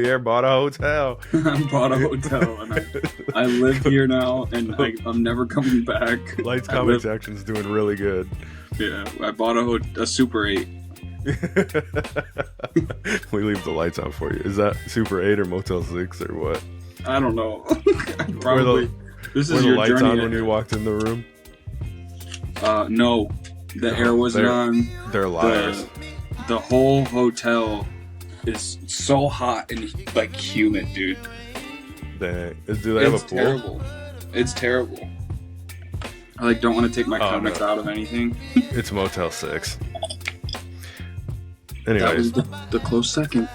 Pierre bought a hotel. I bought a hotel and I live here now, and I'm never coming back. Lights Comics Action's doing really good. Yeah, I bought a Super 8. We leave the lights on for you. Is that Super 8 or Motel 6 or what? I don't know. Probably. This Were is the your lights journey. on when you walked in the room? No, the air wasn't on. They're liars. The whole hotel is so hot and like humid, dude. Dang. Do they have a pool? Terrible. It's terrible. I don't want to take my comics out of anything. It's Motel 6. Anyways, that was the close second.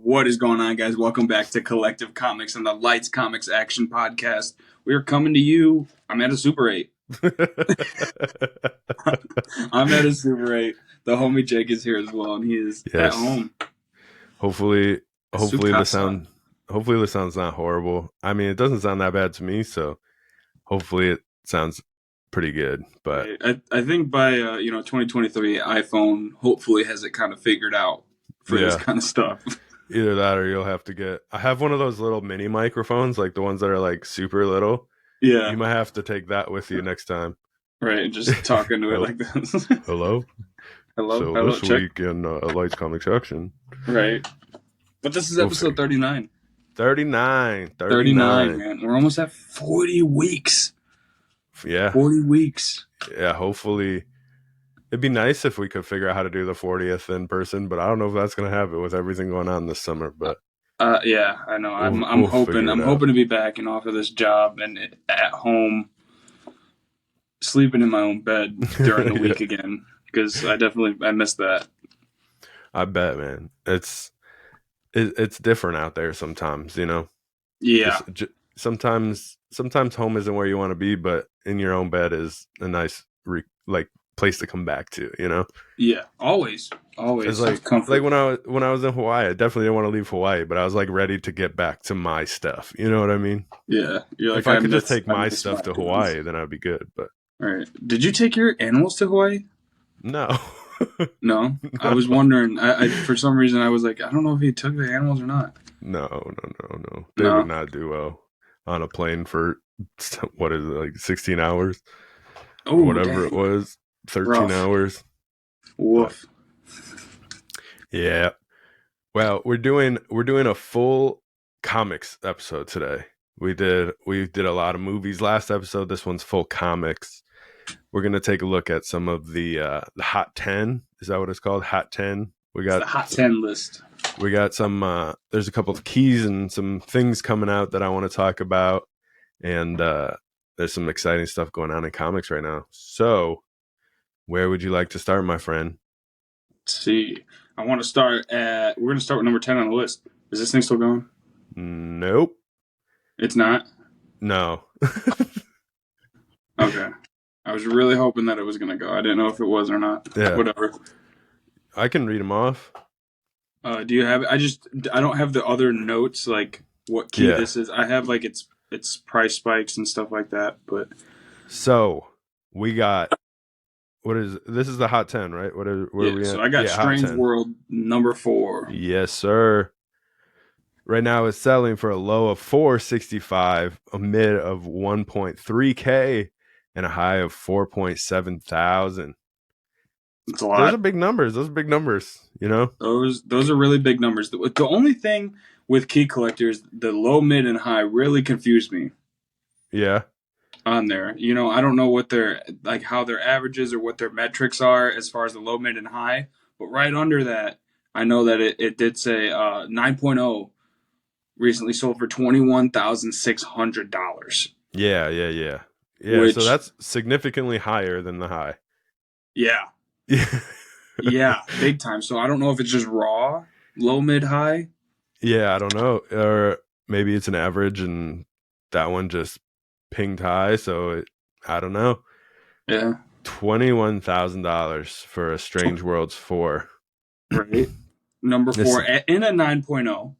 What is going on, guys? Welcome back to Collective Comics and the Lights Comics Action Podcast. We are coming to you. I'm at a Super 8. I'm at a Super 8. The homie Jake is here as well, and he is at home. Hopefully the sound's not horrible. I mean, it doesn't sound that bad to me, so hopefully it sounds pretty good. But I think by 2023, iPhone hopefully has it kind of figured out for this kind of stuff. Either that or you'll have to get... I have one of those little mini microphones, like the ones that are like super little. Yeah. You might have to take that with you next time. Right, just talk into it like this. Hello? Hello? So Hello, this check. week in Lights Comics Action. Right. But this is episode 39. 39, man. We're almost at 40 weeks. Yeah. 40 weeks. Yeah, hopefully... It'd be nice if we could figure out how to do the 40th in person, but I don't know if that's going to happen with everything going on this summer. But yeah, I know. I'm hoping to be back and off of this job and at home, sleeping in my own bed during the week again, because I miss that. I bet, man. It's different out there sometimes, you know. Yeah. Sometimes home isn't where you want to be, but in your own bed is a nice place to come back to, you know. Yeah, always. It's like when I was in Hawaii, I definitely didn't want to leave Hawaii, but I was like ready to get back to my stuff. You know what I mean? Yeah. You're like, if I could just take my stuff to Hawaii, then I'd be good. But all right, did you take your animals to Hawaii? No. No, I was wondering. I for some reason I was like, I don't know if he took the animals or not. No. They would not do well on a plane for what is it, like 16 hours? Oh, or whatever dang. It was. 13 Rough. hours. Woof. Yeah. Well, we're doing a full comics episode today. We did a lot of movies last episode. This one's full comics. We're gonna take a look at some of the Hot 10. Is that what it's called? Hot 10. We got the Hot 10 list. We got some. There's a couple of keys and some things coming out that I want to talk about, and there's some exciting stuff going on in comics right now. So, where would you like to start, my friend? Let's see. We're going to start with number 10 on the list. Is this thing still going? Nope. It's not? No. Okay. I was really hoping that it was going to go. I didn't know if it was or not. Yeah. Whatever. I can read them off. Do you have it? I don't have the other notes, like what key this is. I have like its price spikes and stuff like that, but. So, we got... This is the Hot 10, right? Where are we at? So I got Strange World number 4. Yes, sir. Right now it's selling for a low of $465, a mid of $1.3K, and a high of $4.7 thousand. It's a lot. Those are big numbers. You know? Those are really big numbers. The only thing with key collectors, the low, mid, and high really confused me. Yeah. On there, I don't know what how their averages or what their metrics are as far as the low, mid, and high. But right under that, I know that it did say 9.0 recently sold for $21,600. Yeah. So that's significantly higher than the high. Yeah. Yeah, big time. So I don't know if it's just raw, low, mid, high. Yeah, I don't know, or maybe it's an average, and that one just pinged high, so I don't know. Yeah. $21,000 for a Strange Worlds 4. Right. Number 4 in a 9.0.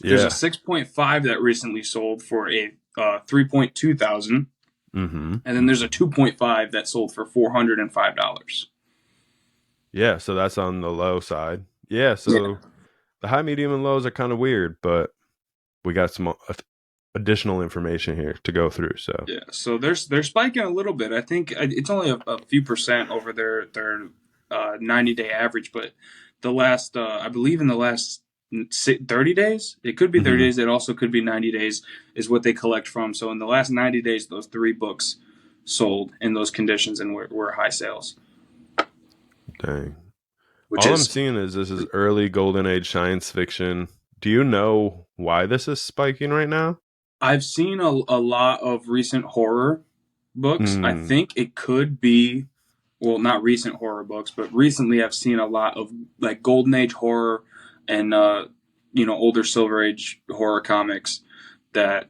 There's a Yeah. 6.5 that recently sold for a 3.2 thousand, Mm-hmm. and then there's a 2.5 that sold for $405. Yeah. So that's on the low side. Yeah. Yeah. So the high, medium, and lows are kind of weird, but we got some additional information here to go through. So Yeah, so they're spiking a little bit. I think it's only a few percent over their 90-day average, but the last I believe in the last 30 days, it could be 30 hmm days. It also could be 90 days is what they collect from. So in the last 90 days, those three books sold in those conditions and were high sales, dang. which All I'm is seeing is this is early golden age science fiction. Do you know why this is spiking right now? I've seen a lot of recent horror books. I Hmm. think it could be, well, not recent horror books, but recently I've seen a lot of like golden age horror and older silver age horror comics that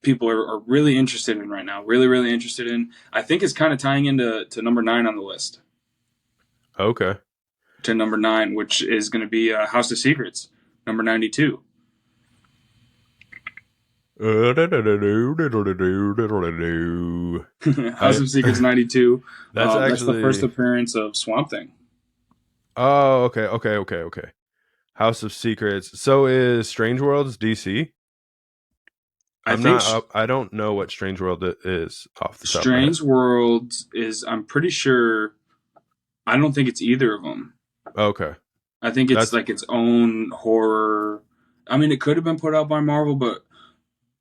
people are really interested in right now. Really, really interested in. I think it's kind of tying into number 9 on the list. Okay. To number 9, which is going to be House of Secrets, number 92. House I of Secrets 92. that's That's the first actually appearance of Swamp Thing. oh okay. House of Secrets. So is Strange Worlds DC? I I'm think not up. I don't know what Strange World is off the top of my head. Strange World is, I'm pretty sure, I don't think it's either of them. Okay. I think it's That's like its own horror. I mean, it could have been put out by Marvel, but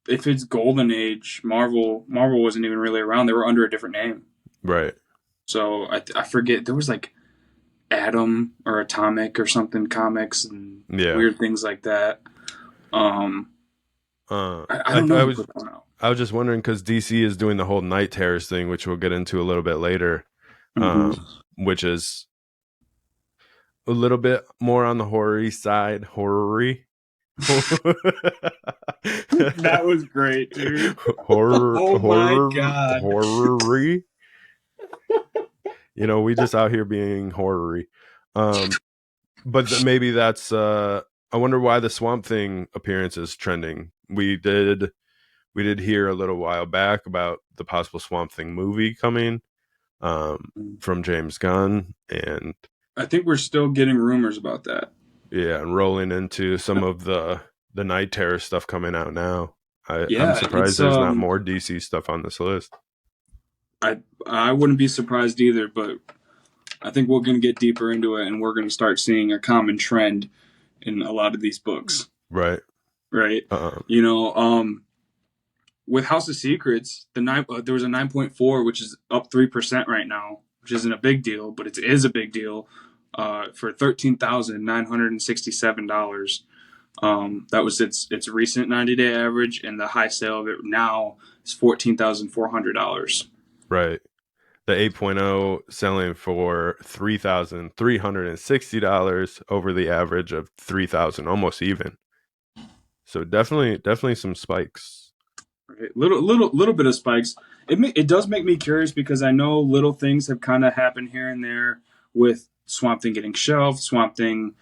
if it's Golden Age, Marvel wasn't even really around. They were under a different name. right. So I forget. There was like Atom or Atomic or something comics and Yeah. weird things like that. Um, I I, don't know I who was put that one out. I was just wondering because DC is doing the whole Night Terrors thing, which we'll get into a little bit later, Mm-hmm. which is a little bit more on the horror side. Horror-y. That was great, dude. horror, Oh my horror, god. horror-y. We just out here being horror-y. Um, but maybe that's. I wonder why the Swamp Thing appearance is trending. We did hear a little while back about the possible Swamp Thing movie coming from James Gunn, and I think we're still getting rumors about that. yeah, and rolling into some of the Night Terror stuff coming out now. I'm Yeah, surprised it's there's not more DC stuff on this list. I I wouldn't be surprised either, but I think we're going to get deeper into it and we're going to start seeing a common trend in a lot of these books, Right. right? Um, You know, with House of Secrets, there was a 9.4 which is up 3% right now, which isn't a big deal, but it is a big deal for $13,967. That was its recent 90-day average, and the high sale of it now is $14,400. right. The 8.0 selling for $3,360 over the average of 3,000, almost even. So definitely some spikes. Right? Little bit of spikes. It does make me curious because I know little things have kind of happened here and there with Swamp Thing getting shelved, Swamp Thing,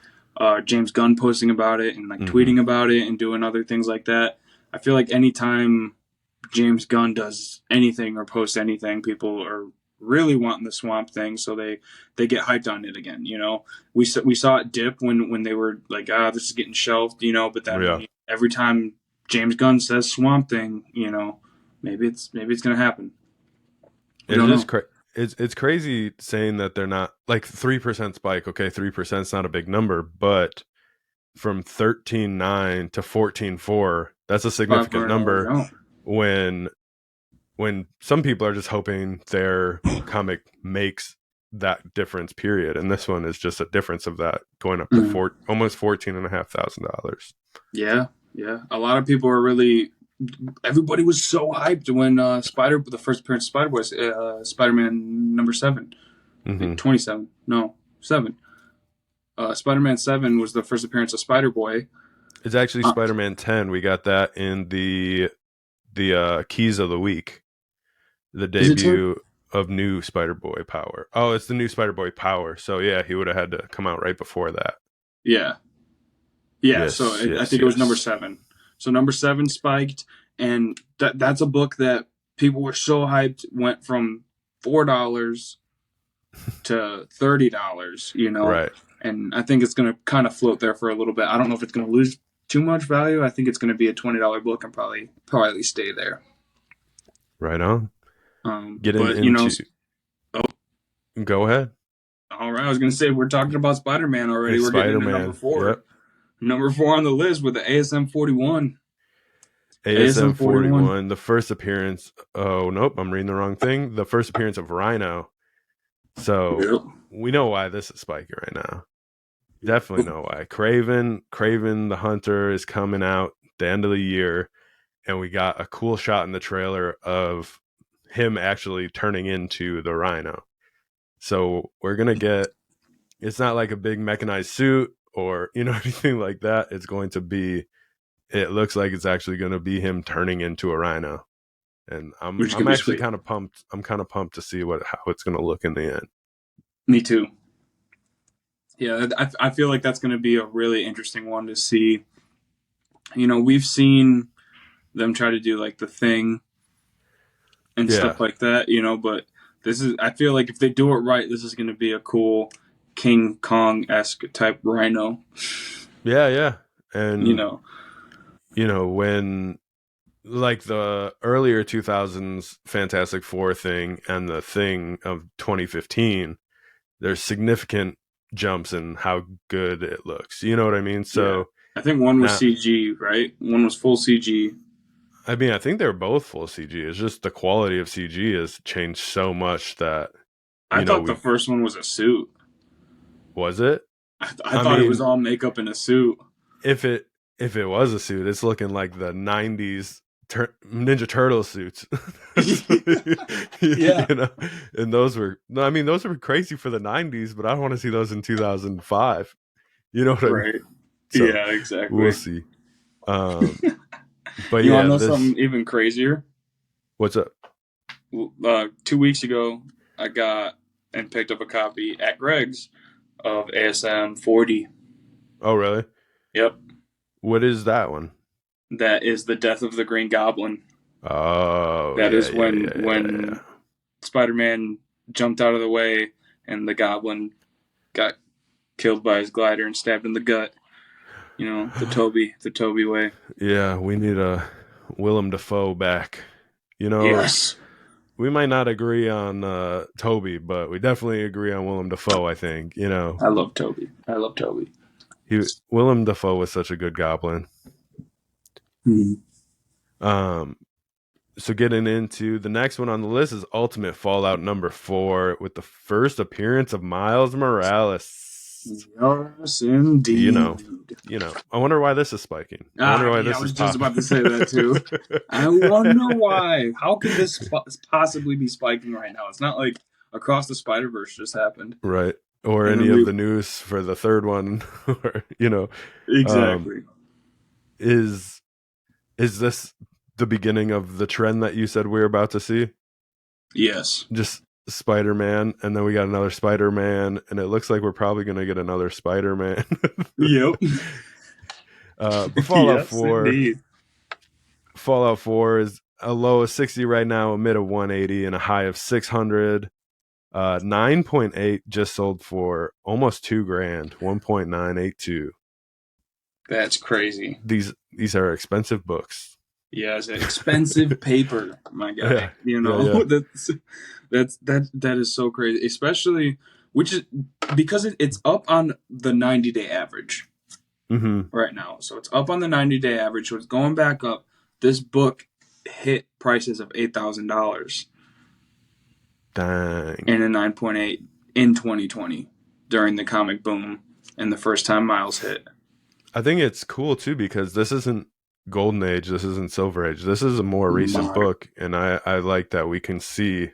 James Gunn posting about it and like hmm tweeting about it and doing other things like that. I feel like anytime James Gunn does anything or posts anything, people are really wanting the Swamp Thing, so they get hyped on it again. We saw it dip when they were like, this is getting shelved, but Yeah. then every time James Gunn says Swamp Thing, maybe it's gonna happen. We It don't is know. it's crazy saying that they're not like 3% spike. Okay, 3% is not a big number, but from 13.9 to 14.4, that's a significant $500 number down. when some people are just hoping their comic makes that difference period, and this one is just a difference of that going up to Mm. almost $14,500. Yeah, yeah. A lot of people are really. Everybody was so hyped when the first appearance of Spider Boy, Spider-Man number 7, I think hmm 27. No, 7. Spider-Man 7 was the first appearance of Spider Boy. It's actually Uh, Spider-Man 10. We got that in the keys of the week, the is it 10? debut of new Spider-Boy power. Oh, it's the new Spider-Boy power. So yeah, he would have had to come out right before that. Yeah. Yeah, so Yes, I yes, think it was number yes. 7. So number 7 spiked, and that's a book that people were so hyped went from $4 to $30. Right, And I think it's going to kind of float there for a little bit. I don't know if it's going to lose too much value. I think it's going to be a $20 book and probably stay there. right on. Getting But into, oh, go ahead. all right. I was going to say we're talking about Spider-Man already. It's We're getting into number Spider-Man. 4. Yep. Number 4 on the list with the ASM 41. ASM ASM 41. 41, the first appearance. Oh, nope, I'm reading the wrong thing. The first appearance of Rhino. So Yep. we know why this is spiking right now. Definitely know why. Craven the Hunter is coming out the end of the year, and we got a cool shot in the trailer of him actually turning into the Rhino. So we're gonna get. It's not like a big mechanized suit or anything like that. It's going to be. It looks like it's actually going to be him turning into a Rhino, and I'm Which is I'm gonna be actually sweet. kind of pumped. I'm kind of pumped to see how it's going to look in the end. Me too. Yeah, I feel like that's gonna be a really interesting one to see. We've seen them try to do like the Thing and Yeah, stuff like that. But I feel like if they do it right, this is gonna be a cool King Kong esque type Rhino. yeah, yeah. You And know, when like the earlier 2000s Fantastic Four thing and the Thing of 2015, there's significant jumps in how good it looks. You know what I mean? yeah. So I think one was now, CG, right? One was full CG. I mean, I think they're both full CG. It's just the quality of CG has changed so much that I thought the we first one was a suit. was it. I I thought it was mean, all makeup in a suit. if it was a suit, it's looking like the '90s Ninja Turtle suits. Yeah. you know, and those were. I mean, those were crazy for the '90s, but I don't want to see those in 2005. You know what I mean? Right. So Yeah, we'll exactly. see. Um, but You want yeah, to know this. something even crazier? What's up? 2 weeks ago, I got and picked up a copy at Greg's of ASM 40. Oh, really? Yep. What is that one? That is the death of the Green Goblin. Oh, That yeah, is yeah, when yeah, yeah, yeah. Spider-Man jumped out of the way and the Goblin got killed by his glider and stabbed in the gut. The Toby way. Yeah, we need a Willem Dafoe back. You know, Yes. we might not agree on Toby, but we definitely agree on Willem Dafoe. I think I love Toby. I love Toby. Willem Dafoe was such a good Goblin. Hmm. Um, so getting into the next one on the list is Ultimate Fallout number 4 with the first appearance of Miles Morales. Yes, You know, indeed. I wonder why this is spiking. I wonder Ah, why yeah, I this is was just popping. about to say that too. I wonder why. How could this possibly be spiking right now? It's not like Across the Spider Verse just happened, Right. Or and any then of we the news for the third one, or um, exactly. is this the beginning of the trend that you said we are about to see? Yes. Just Spider-Man, and then we got another Spider-Man, and it looks like we're probably going to get another Spider-Man. Yep. But Yes, indeed. Fallout 4 is a low of 60 right now, a mid of 180, and a high of 600. 9.8 just sold for almost $2,000, 1.982. That's crazy. These are expensive books. Yes, expensive paper, my Yeah, guy. yeah, yeah. That is so crazy, especially which is because it's up on the 90-day average Mm-hmm. right now. So it's up on the 90-day average. So it's going back up. This book hit prices of $8,000 Dang. and a 9.8 in 2020 during the comic boom and the first time Miles hit. I think it's cool too because this isn't Golden Age, this isn't Silver Age. This is a more recent Modern. book, and I like that we can see.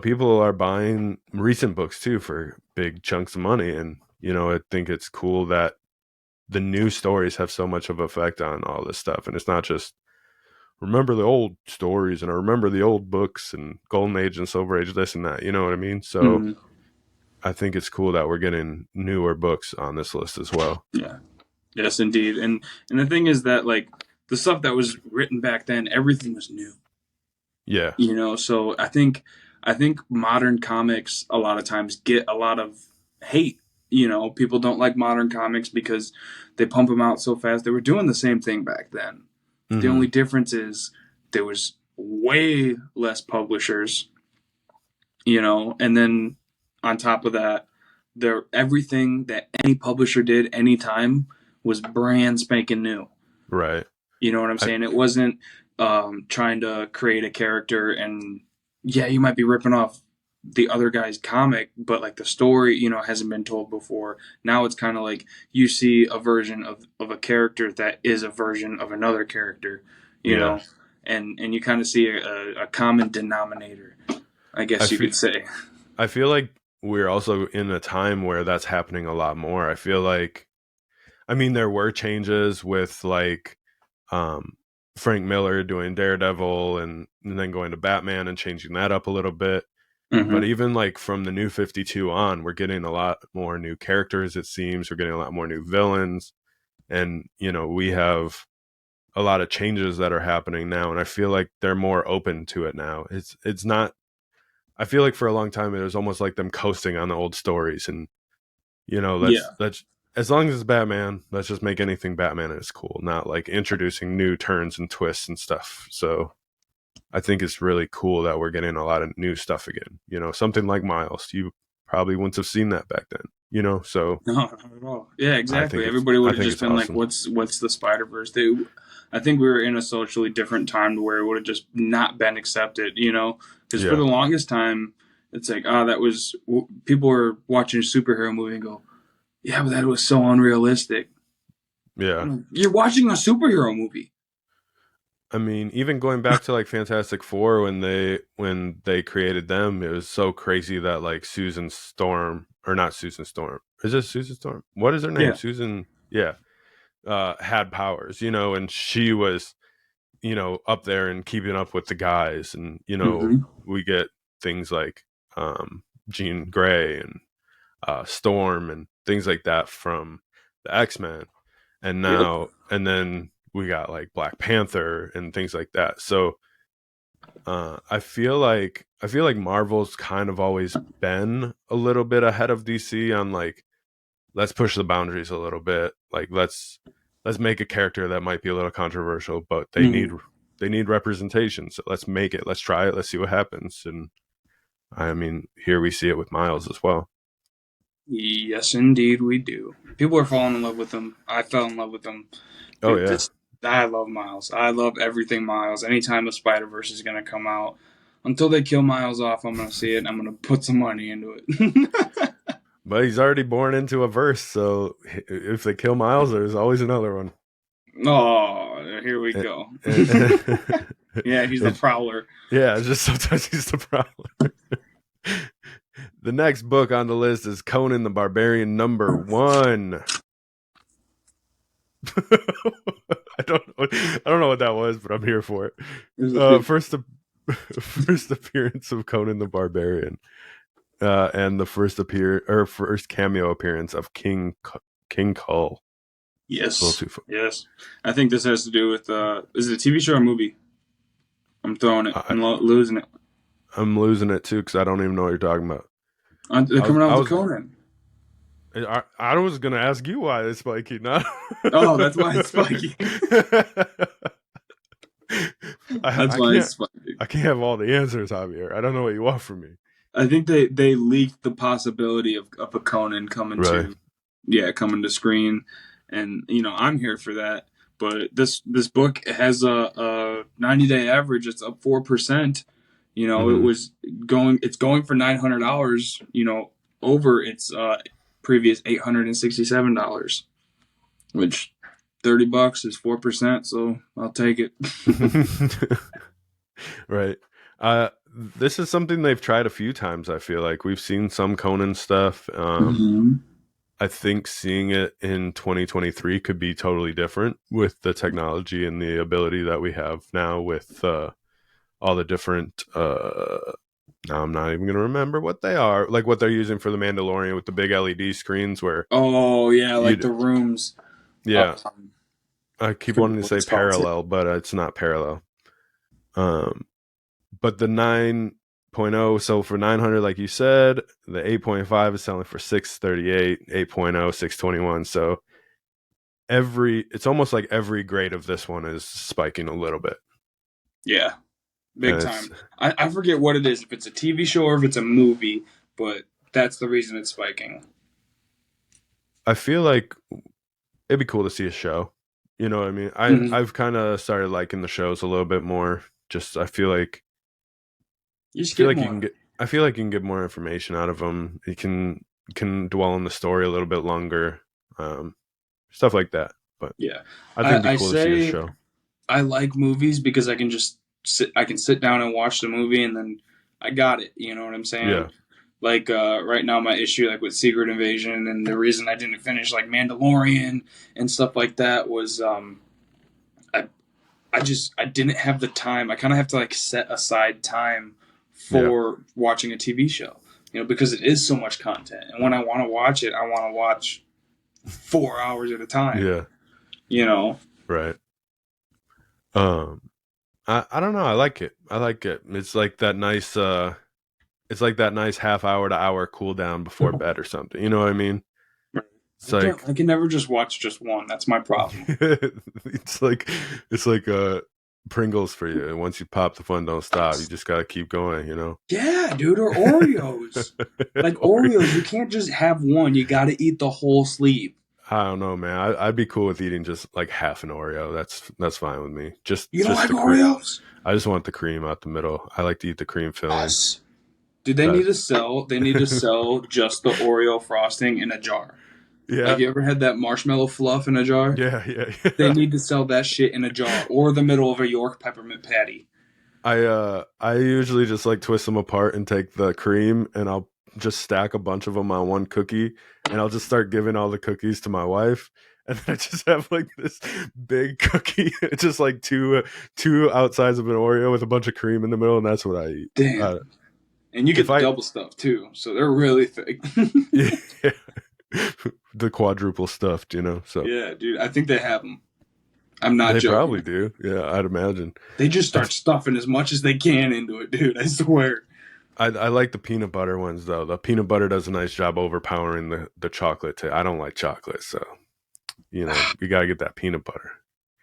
People are buying recent books too for big chunks of money, and I think it's cool that the new stories have so much of effect on all this stuff, and it's not just remember the old stories and I remember the old books and Golden Age and Silver Age, this and that. You know what I mean? So Mm, I think it's cool that we're getting newer books on this list as well. yeah. Yes, indeed. And the thing is that like the stuff that was written back then, everything was new. Yeah. So I think modern comics a lot of times get a lot of hate. People don't like modern comics because they pump them out so fast. They were doing the same thing back then. The Hmm. only difference is there was way less publishers, and then on top of that, everything that any publisher did anytime was brand spanking new. Right. You know what I'm I saying? It wasn't trying to create a character and yeah, you might be ripping off the other guy's comic, but like the story, hasn't been told before. Now it's kind of like you see a version of a character that is a version of another character, you yeah. know, and you kind of see a common denominator, I I guess you feel could say. I feel like we're also in a time where that's happening a lot more. I feel like, I mean, there were changes with like um Frank Miller doing Daredevil and then going to Batman and changing that up a little bit. But Mm-hmm. even like from the new 52 on, we're getting a lot more new characters, it seems. We're getting a lot more new villains. And, we have a lot of changes that are happening now. And I feel like they're more open to it now. It's not, I feel like for a long time, it was almost like them coasting on the old stories. And, Yeah. let's, as long as it's Batman, let's just make anything Batman and it's cool, not like introducing new turns and twists and stuff. So I think it's really cool that we're getting a lot of new stuff again. Something like Miles. You probably wouldn't have seen that back then. So No, not at all. Yeah, I exactly. think it's Everybody I would have think just it's been like, awesome. "What's the Spider Verse?" I think we were in a socially different time to where it would have just not been accepted. Because for Yeah, the longest time, it's like, that was people were watching a superhero movie and go, "Yeah, but that was so unrealistic." yeah. You're watching a superhero movie. I mean, even going back to like Fantastic Four when they created them, it was so crazy that like Susan Storm, or not Susan Storm. Is it Susan Storm? What is her name? Yeah. Susan. Yeah. Had powers, and she was, up there and keeping up with the guys, and Mm-hmm. we get things like Jean Grey and Storm and things like that from the X-Men, Yep. and then we got like Black Panther and things like that. So I feel like Marvel's kind of always been a little bit ahead of DC on like, let's push the boundaries a little bit. Like, let's make a character that might be a little controversial, but they need Mm-hmm. they need representation. So let's make it. Let's try it. Let's see what happens. And I mean, here we see it with Miles as well. Yes, indeed, we do. People are falling in love with them. I fell in love with them. Oh Dude, yeah, I love Miles. I love everything Miles. Anytime the Spider Verse is gonna come out, until they kill Miles off, I'm gonna see it. And I'm gonna put some money into it. but he's already born into a verse. So if they kill Miles, there's always another one. Oh, here we And, go. and, Yeah, he's the it, Prowler. yeah, it's just sometimes he's the problem. The next book on the list is Conan the Barbarian #1. I don't know what that was, but I'm here for it. This is a good. First first appearance of Conan the Barbarian, and the first cameo appearance of King Kull. A little Yes, too far. yes. I think this has to do with. Is it a TV show or a movie? I'm throwing it. I, I'm losing it. I'm losing it too because I don't even know what you're talking about. They're I was coming out I with the was Conan. I was gonna ask you why it's spiky, not. Oh, that's why it's spiky. That's I why it's can't spiky. I can't have all the answers, Javier. I don't know what you want from me. I think they leaked the possibility of a Conan Right. coming to screen, and I'm here for that. But this book has a 90-day average. It's up 4%. Mm-hmm. It's going for $900. Over its previous $867, which $30 is 4%. So I'll take it. Right. This is something they've tried a few times. I feel like we've seen some Conan stuff. Mhm. I think seeing it in 2023 could be totally different with the technology and the ability that we have now with all the different. Now I'm not even going to remember what they are. Like what they're using for the Mandalorian with the big LED screens, where Oh yeah, like you the rooms. Yeah, Um, I keep forget wanting to what say it's called too. parallel, but it's not parallel. Um, but the 9.0, so for 900, like you said, the 8.5 is selling for 638, 8.0, 621. So it's almost like every grade of this one is spiking a little bit. Yeah, And big it's, time. I forget what it is, if it's a TV show or if it's a movie, but that's the reason it's spiking. I feel like it'd be cool to see a show. You know what I mean? Hmm. I've kind of started liking the shows a little bit more. Just You just I feel get like you can more. get I feel like you can get more information out of them. You can dwell on the story a little bit longer, um, stuff like that. But Yeah, I think it'd be I cool to see a say show. I like movies because I can just I can sit down and watch the movie and then I got it. You know what I'm saying? Yeah, Like right now, my issue like with Secret Invasion and the reason I didn't finish like Mandalorian and stuff like that was I I didn't have the time. I kind of have to like set aside time yeah, for watching a TV show, you know, because it is so much content. And when I want to watch it, I want to watch 4 hours at a time. yeah. You know? Right. Um, I don't know. I like it. I like it. It's like that nice half hour to hour cool down before bed or something. You know what I mean? It's I can't. like I can never just watch just one. That's my problem. it's like it's like Pringles for you. And once you pop, the fun don't stop. You just gotta keep going. You know. Yeah, dude, or Oreos. Like Or Oreos, you can't just have one. You got to eat the whole sleeve. I don't know, man. I'd be cool with eating just like half an Oreo. That's fine with me. You don't Just like the cream. Oreos? I just want the cream out the middle. I like to eat the cream filling. Yes. Dude, they That need to sell. They need to sell just the Oreo frosting in a jar. Like yeah, you ever had that marshmallow fluff in a jar? yeah, yeah, They yeah. need to sell that shit in a jar or the middle of a York peppermint patty. I usually just like twist them apart and take the cream and I'll just stack a bunch of them on one cookie and I'll just start giving all the cookies to my wife and then I just have like this big cookie. It's just like two outsides of an Oreo with a bunch of cream in the middle and that's what I eat. Damn. And you get If the I double stuff too, so they're really thick. yeah, the quadruple stuffed, you know. So Yeah, dude, I think they have them. I'm not they joking. probably do. Yeah, I'd imagine. They just I start stuffing as much as they can into it, dude. I swear. I like the peanut butter ones though. The peanut butter does a nice job overpowering the chocolate. I don't like chocolate, so you know you gotta get that peanut butter.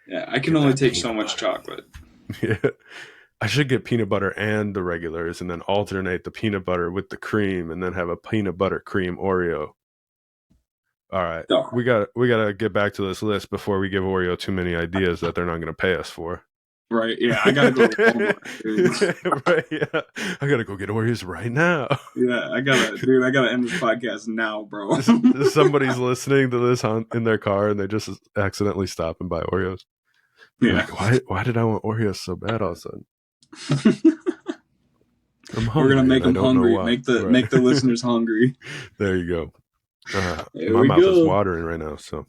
Yeah, I can Get only that take so peanut much butter. chocolate. Yeah, I should get peanut butter and the regulars, and then alternate the peanut butter with the cream, and then have a peanut butter cream Oreo. All right, No. we gotta get back to this list before we give Oreo too many ideas that they're not gonna pay us for. Right? Yeah, I gotta go to Walmart, dude. Right? Yeah, I gotta go get Oreos right now. Yeah, dude. I gotta end this podcast now, bro. Somebody's listening to this in their car and they just accidentally stop and buy Oreos. They're Yeah. like, why did I want Oreos so bad all of a sudden? I'm We're gonna hungry make and I them don't know hungry. why. Right. Make the listeners hungry. There you go. There My we mouth is go. watering right now. So,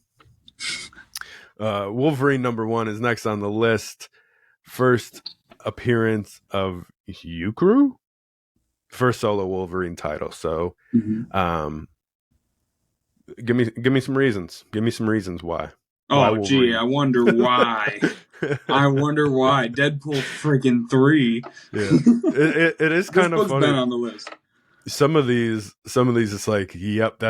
Wolverine #1 is next on the list. First appearance of Yukru, first solo Wolverine title. So, Mhm. um, give me some reasons. Give me some reasons why Oh, gee, Wolverine. I wonder why. I wonder why. Deadpool freaking 3. Yeah, it is This kind of book's been funny. on the list. Some of these, it's like, yep,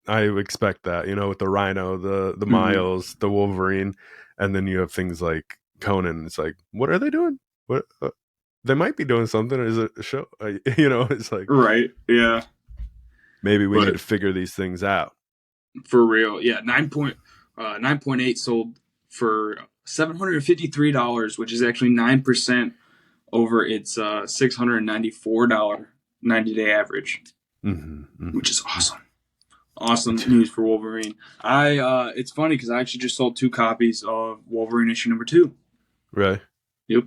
I expect that. You know, with the Rhino, the Mhm. Miles, the Wolverine, and then you have things like Conan. It's like, what are they doing? What they might be doing something. Is it a show? You know, it's like Right, yeah. maybe we need But to figure these things out. for real, yeah, 9.8 sold for $753, which is actually 9% over its $694 90-day average, Mm-hmm, which is mm-hmm. awesome. Awesome news for Wolverine. It's funny because I actually just sold 2 copies of Wolverine issue number 2. Right Yep.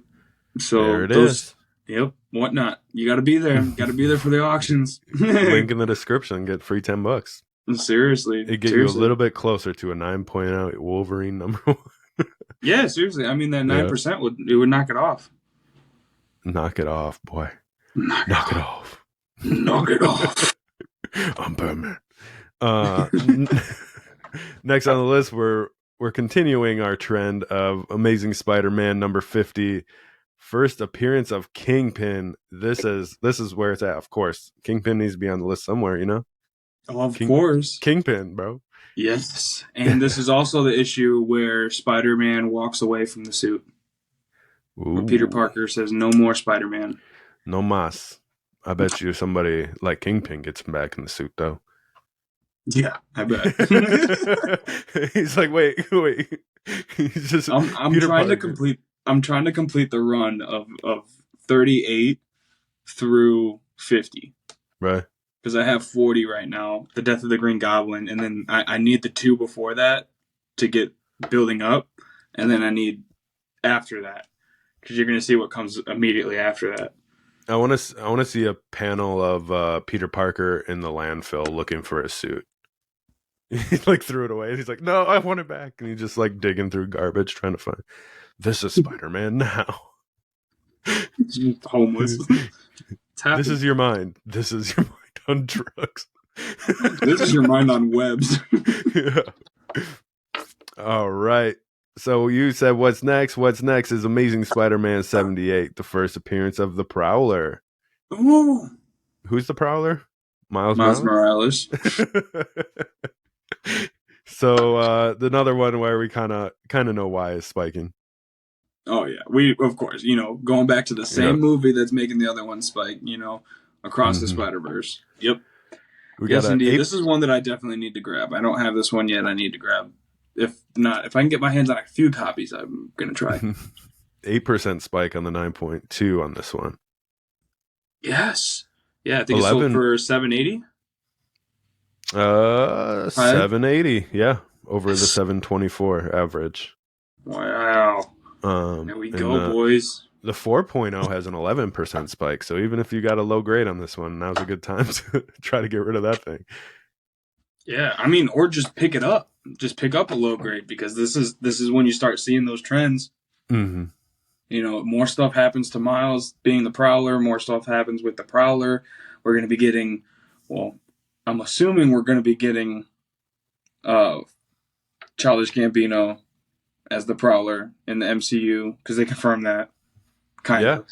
there, So it those, is. yep, whatnot. You got to be there. Got to be there for the auctions. Link in the description. Get free $10. Seriously, It get you a seriously. little bit closer to a 9.0 Wolverine #1. Yeah, seriously. I mean, that nine Yeah. percent would knock it off. Knock it off, boy. Knock it Knock it off. off. Knock it off. I'm Batman. Uh, next on the list, we're we're continuing our trend of Amazing Spider-Man number 50. First appearance of Kingpin. This is where it's at. Of course, Kingpin needs to be on the list somewhere. Of King course. Kingpin, bro. Yes. And this is also the issue where Spider-Man walks away from the suit. Where Peter Ooh, Parker says, "No more Spider-Man." no mas. I bet you somebody like Kingpin gets him back in the suit though. Yeah, I bet. He's like, wait. He's just I'm Peter trying to Parker, complete the run of 38 through 50 right? because I have 40 right now. The Death of the Green Goblin, and then I need the two before that to get building up, and then I need after that because you're going to see what comes immediately after that. I want to see a panel of Peter Parker in the landfill looking for a suit. He like threw it away. He's like, "No, I want it back." And he's just like digging through garbage trying to find. This is Spider-Man now. Homeless. It's This happening. is your mind. This is your mind on drugs. This is your mind on webs. Yeah. All right. So you said what's next? What's next is Amazing Spider-Man 78, the first appearance of the Prowler. Ooh. Who's the Prowler? Miles Miles Morales? Morales. So another one where we kind of know why it's spiking. Oh yeah, we of course going back to the Yeah. same movie that's making the other one spike. Across the Hmm. Spider-Verse. Yep. We got Yes, a indeed. eight This is one that I definitely need to grab. I don't have this one yet. I need to grab. If not, if I can get my hands on a few copies, I'm gonna try. 8% spike on the 9.2 on this one. Yes. Yeah, I think it sold 11 for 780. 780, yeah, over the 724 average. Wow. There we And go, boys. the 4.0 has an 11% spike. So even if you got a low grade on this one, now's a good time to try to get rid of that thing. Yeah, I mean, or just pick it up. Just pick up a low grade because this is when you start seeing those trends. Mm-hmm. More stuff happens to Miles being the Prowler. More stuff happens with the Prowler. We're going to be getting, well, I'm assuming we're going to be getting Childish Gambino as the Prowler in the MCU because they confirmed that kind Yeah. of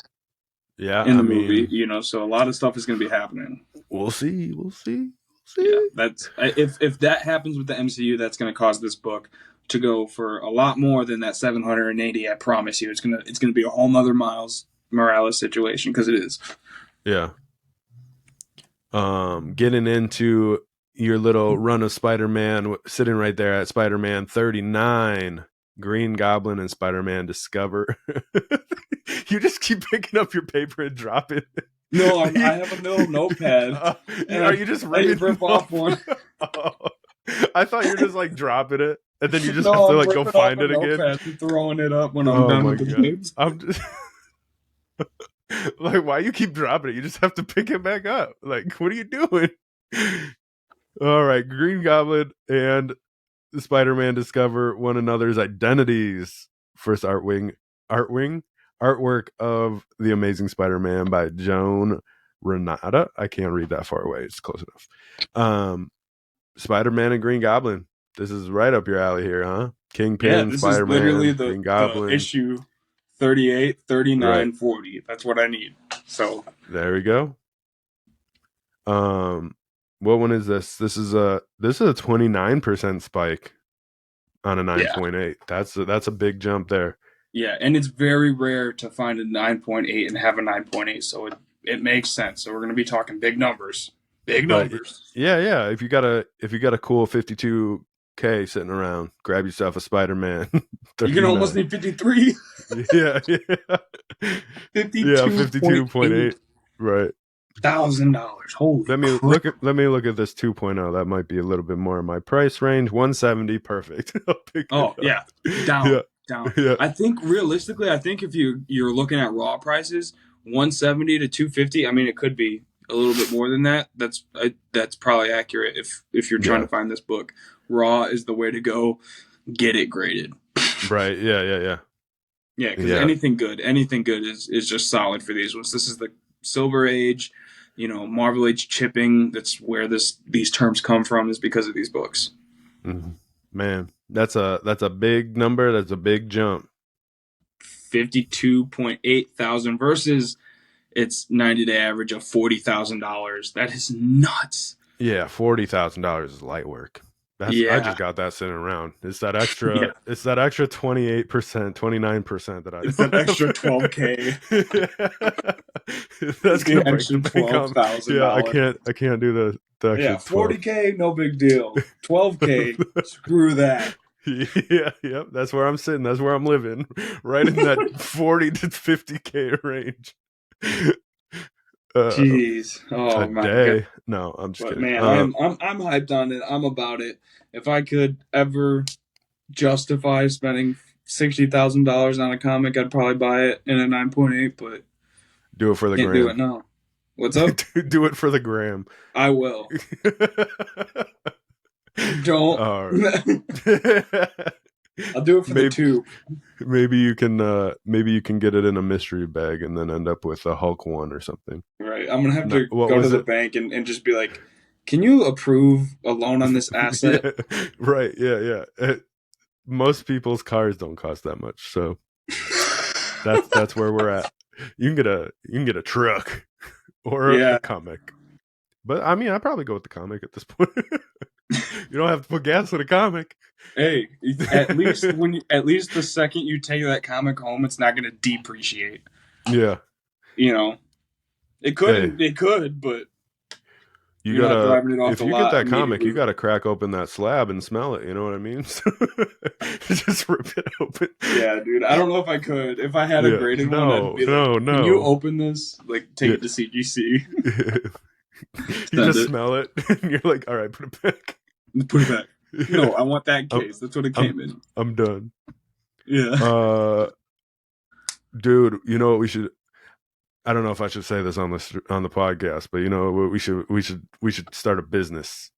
Yeah. in I the movie. mean, So a lot of stuff is going to be happening. we'll see. We'll see. Yeah, that's if that happens with the MCU, that's going to cause this book to go for a lot more than that 780. I promise you, it's gonna be a whole nother Miles Morales situation because it is. Yeah. Getting into your little run of Spider-Man, sitting right there at Spider-Man 39, Green Goblin and Spider-Man Discover. You just keep picking up your paper and dropping it. No, I have a little notepad, and Are you just I ripping rip off one. Oh, I thought you were just like dropping it, and then you just have No, to I'm like go ripping off find a it again. notepad and throwing it up when I'm Oh done my with the god! page. I'm just like, why you keep dropping it? You just have to pick it back up. Like, what are you doing? All right, Green Goblin and Spider-Man discover one another's identities. First artwork of the Amazing Spider-Man by Joan Renata. I can't read that far away. It's close enough. Spider-Man and Green Goblin. This is right up your alley here, huh? Yeah, Kingpin, this is literally Spider-Man, the Green the Goblin. issue 38, Right. 39, 40. That's what I need. So There we go. What one is this? This is a 29% spike on a yeah, 9.8. That's a big jump there. yeah, and it's very rare to find a 9.8 and have a 9.8, so it makes sense. So we're going to be talking big numbers. Big But numbers. yeah. If you got a cool 52K sitting around, grab yourself a Spider-Man You can almost 39. need 53. Yeah. Yeah, 52.8. 52.8 Right. $1,000. Holy Let me crap. look at this 2.0. That might be a little bit more in my price range. 170, perfect. I'll pick it Oh, up. yeah. Down. Yeah. Down. Yeah. I think realistically, I think if you're looking at raw prices, 170 to 250, I mean it could be a little bit more than that. That's probably accurate if you're trying Yeah. to find this book. Raw is the way to go. Get it graded. Right. Yeah. Yeah, because Yeah. anything good is just solid for these ones. This is the Silver Age, Marvel Age chipping. That's where these terms come from, is because of these books. Mhm. Man, that's a big number. That's a big jump. 52.8 thousand versus its 90-day average of $40,000. That is nuts. Yeah, $40,000 is light work. I just Yeah. got that sitting around. It's that Yeah. extra. It's that extra 28%, 29% that I It's don't that extra have. 12K. That's The gonna break the extra bank twelve on. thousand Yeah, I dollars. can't. I can't do the extra Yeah, 12. 40K, no big deal. 12K, screw that. Yeah, yep. That's where I'm sitting. That's where I'm living, right in that 40 to 50K range. Uh, Jeez. a Oh my god. day? No, I'm just But kidding. man, I'm hyped on it. I'm about it. If I could ever justify spending $60,000 on a comic, I'd probably buy it in a 9.8, but Do it for the can't do it gram. now. What's up? Do it for the gram. I will. Don't. All right. I'll do it for the maybe two. maybe you can get it in a mystery bag and then end up with a Hulk one or something. Right. I'm gonna have No, to what go to was the it? bank and just be like, can you approve a loan on this asset? Yeah, right. Yeah, yeah. Most people's cars don't cost that much, so that's where we're at. You can get a truck or a Yeah. comic, but I mean, I'd probably go with the comic at this point. You don't have to put gas in a comic. Hey, at least the second you take that comic home, it's not gonna depreciate. Yeah. You know, Hey, it could, but you you're not gotta driving it off if the you get lot that comic, you immediately. gotta crack open that slab and smell it. You know what I mean? Just rip it open. Yeah, dude. I don't know if I could. If I had a Yeah. graded one, I'd No. be like, No. "Can you No. open this? Like, take Yeah. it to CGC, You send just it, smell it, and you're like, "All right, put it back." put it back." Yeah. No, I want that I'm case. That's what it I'm came in. I'm done. Yeah. Uh, dude, you know what we should? I don't know if I should say this on the podcast, but you know what we should start a business.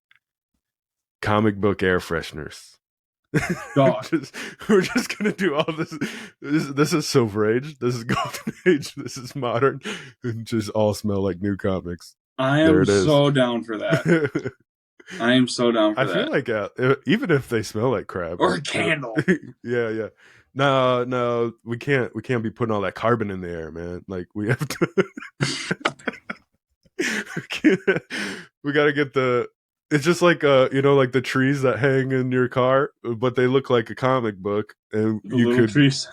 Comic book air fresheners. Dog. just, we're just gonna do all this is Silver Age, this is Golden Age, this is modern, and just all smell like new comics. I There am it is. so down for that. I am so down I for feel that. like even if they smell like crap, Or a candle. yeah, yeah. No, no, we can't be putting all that carbon in the air, man. Like we have to. We got to get the. It's just like like the trees that hang in your car, but they look like a comic book, and The you little could trees.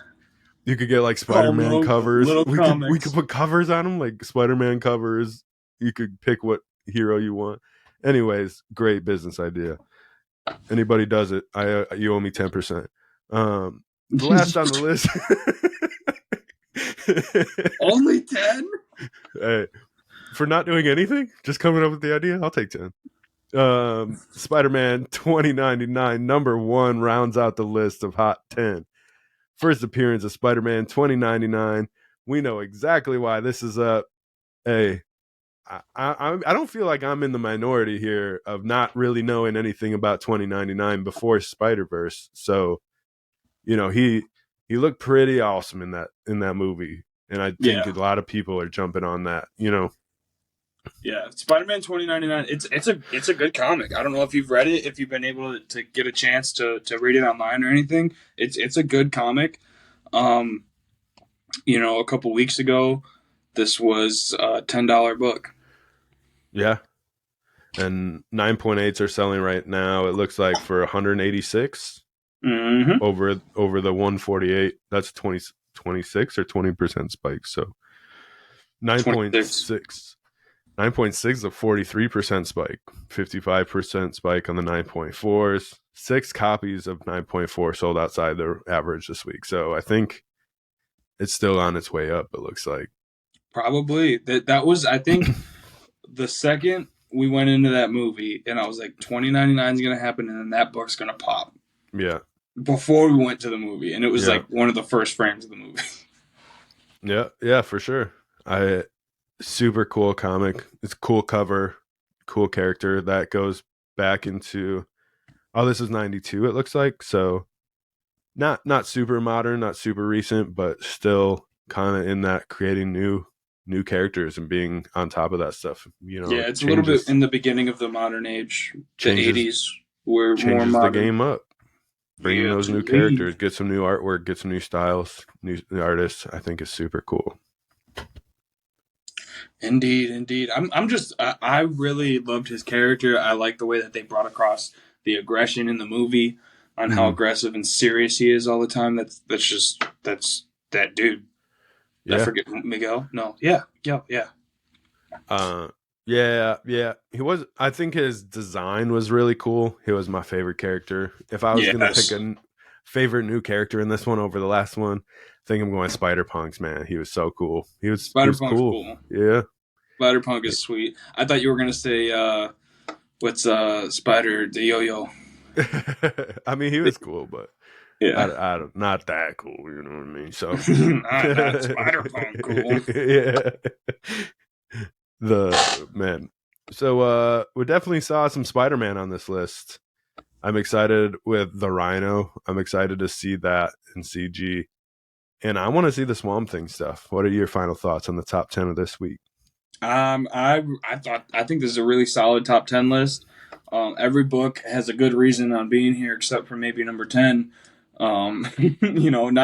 you could get like Call them Spider-Man covers. little We could comics. put covers on them, like Spider-Man covers. You could pick what hero you want. Anyways, great business idea. Anybody does it, you owe me 10%. The last on the list. Only 10? Hey, for not doing anything, just coming up with the idea, I'll take 10. Spider-Man 2099 number 1 rounds out the list of hot 10. First appearance of Spider-Man 2099. We know exactly why this is up. Hey, I don't feel like I'm in the minority here of not really knowing anything about 2099 before Spider-Verse. So, he looked pretty awesome in that movie, and I think a Yeah. lot of people are jumping on that. Yeah, Spider-Man 2099. It's a good comic. I don't know if you've read it, if you've been able to get a chance to read it online or anything. It's a good comic. Um, a couple weeks ago, this was a $10 book. Yeah, and 9.8s are selling right now. It looks like for 186 Mm-hmm. over the 148. That's 26 or 20% spike. So 26. 9.6. 9.6 a 43% spike, 55% spike on the 9.4s. 6 copies of 9.4 sold outside their average this week. So I think it's still on its way up, it looks like. Probably that was, I think, the second we went into that movie, and I was like, 2099 is gonna happen, and then that book's gonna pop. Yeah. Before we went to the movie, and it was Yeah. like one of the first frames of the movie. Yeah. Yeah, for sure. Super cool comic. It's a cool cover, cool character that goes back into this is 92 it looks like. So not super modern, not super recent, but still kind of in that creating new characters and being on top of that stuff. Yeah, It it's a little bit changes in the beginning of the modern age. The changes 80s were more changes the modern. game up. Bring in Yes, those new indeed. characters, get some new artwork, get some new styles, new artists. I think is super cool. Indeed, indeed. I really loved his character. I like the way that they brought across the aggression in the movie on how Mm-hmm. aggressive and serious he is all the time. That's that dude. I Yeah. forget Miguel. No, yeah, yeah, yeah. Uh, yeah, yeah. He was. I think his design was really cool. He was my favorite character. If I was gonna pick Yes, a favorite new character in this one over the last one, I think I'm going Spider Punk's. Man, he was so cool. He Spider was Punk's cool. cool. Yeah. Spider Punk is sweet. I thought you were gonna say what's Spider the Yo Yo. I mean, he was cool, but Yeah, not that cool. You know what I mean? So, not Spider Punk cool. yeah. The man. So, we definitely saw some Spider Man on this list. I'm excited with the Rhino. I'm excited to see that in CG. And I want to see the Swamp Thing stuff. What are your final thoughts on the top 10 of this week? I think this is a really solid top 10 list. Every book has a good reason on being here, except for maybe number 10. Not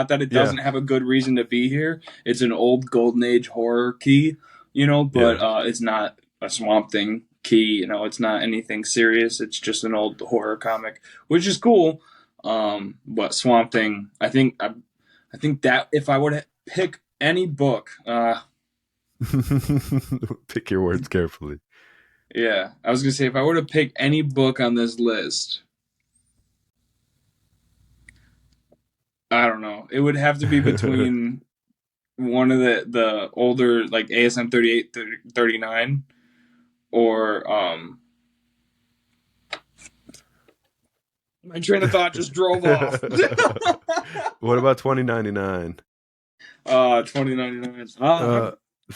that it Yeah. doesn't have a good reason to be here. It's an old golden age horror key, but Yeah. it's not a Swamp Thing key. It's not anything serious. It's just an old horror comic, which is cool. But Swamp Thing, I think that if I were to pick any book, Pick your words carefully. yeah, I was gonna say if I were to pick any book on this list, I don't know. It would have to be between one of the older like ASM 38, 39, or my train of thought just drove off. What about 2099? 2099. Uh, I think it's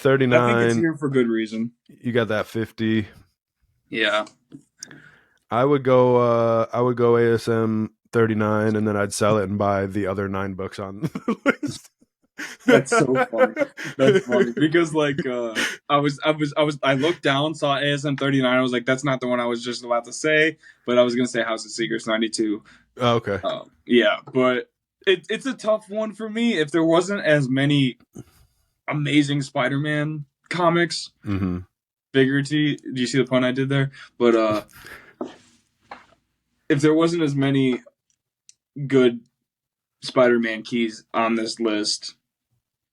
39. here for good reason. You got that 50. Yeah, I would go ASM 39 and then I'd sell it and buy the other 9 books on the list. that's so funny. That's funny because I looked down, saw ASM 39. I was like, that's not the one I was just about to say, but I was gonna say House of Secrets 92. Oh, okay. Yeah, but it's a tough one for me. If there wasn't as many amazing Spider-Man comics, Mm-hmm. figuratively, do you see the pun I did there? But if there wasn't as many good Spider-Man keys on this list,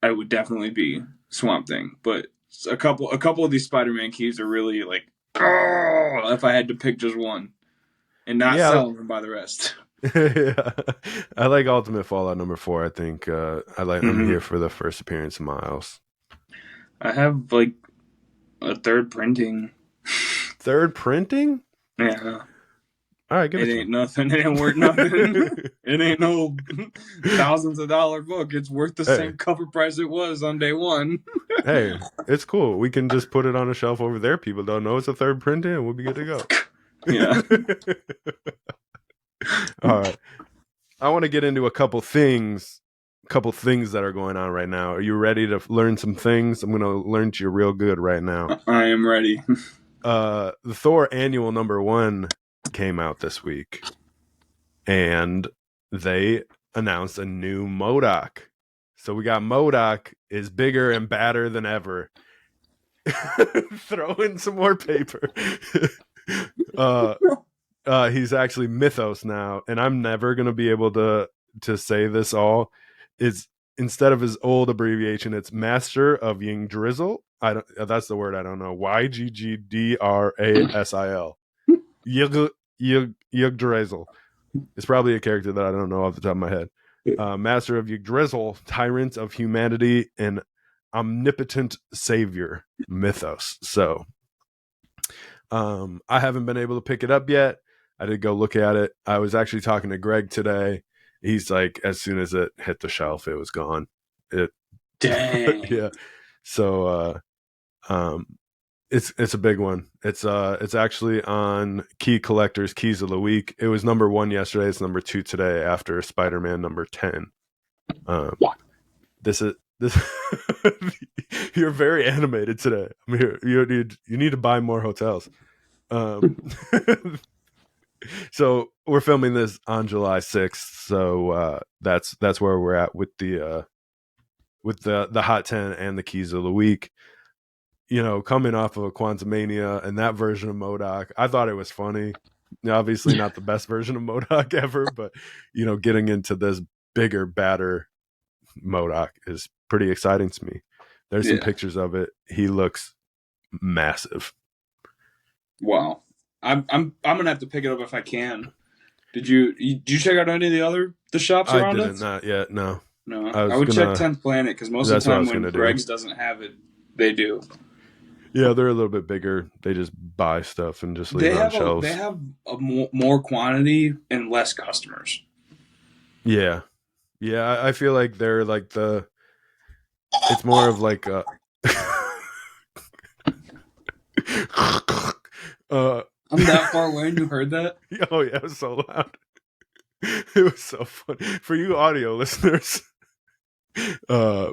I would definitely be Swamp Thing. But a couple of these Spider-Man keys are really like, oh, if I had to pick just one and not Yeah. sell them by the rest. Yeah. I like Ultimate Fallout number 4. I think I'm Mm-hmm. here for the first appearance of Miles. I have like a third printing. Third printing? Yeah. All right, give It it to ain't nothing. It ain't worth nothing. It ain't no thousands of dollar book. It's worth the me. same cover price it was on day one. Hey, it's cool. We can just put it on a shelf over there. People don't know it's a third printing and we'll be good to Yeah. go. All right. I want to get into a couple things that are going on right now. Are you ready to learn some things? I'm going to learn to you real good right now. I am ready. The Thor annual number 1 came out this week, and they announced a new MODOK. So we got MODOK is bigger and badder than ever. Throw in some more paper. He's actually Mythos now, and I'm never gonna be able to say this all. It's instead of his old abbreviation, it's Master of Yggdrasil. I don't. That's the word I don't know. Yggdrasil. Yggdrasil. It's probably a character that I don't know off the top of my head. Master of Yggdrasil, tyrant of humanity, and omnipotent savior, Mythos. So, I haven't been able to pick it up yet. I did go look at it. I was actually talking to Greg today. He's like, as soon as it hit the shelf, it was gone. It, Dang. yeah. So, it's a big one. It's actually on Key Collectors Keys of the Week. It was number 1 yesterday. It's number 2 today after Spider-Man number 10. What? This. You're very animated today. I'm here. You need to buy more hotels. So we're filming this on July 6th. So that's where we're at with the hot 10 and the keys of the week. You know, coming off of a Quantumania and that version of MODOK, I thought it was funny. Obviously, Yeah, not the best version of MODOK ever, but getting into this bigger, badder MODOK is pretty exciting to me. There's some yeah. pictures of it. He looks massive. Wow. I'm gonna have to pick it up if I can. Did you check out any of the shops I around didn't, us? not yet. No, No, I I was would check gonna. 10th Planet because most of That's the what I time was when gonna do. Greg's doesn't have it, they do. Yeah, they're a little bit bigger. They just buy stuff and just leave it on They shelves. have a more quantity and less customers. Yeah, yeah. I feel like they're like the. It's more of like a. uh, I'm that far away and you heard that? oh yeah, it was so loud. It was so fun for you audio listeners. Uh,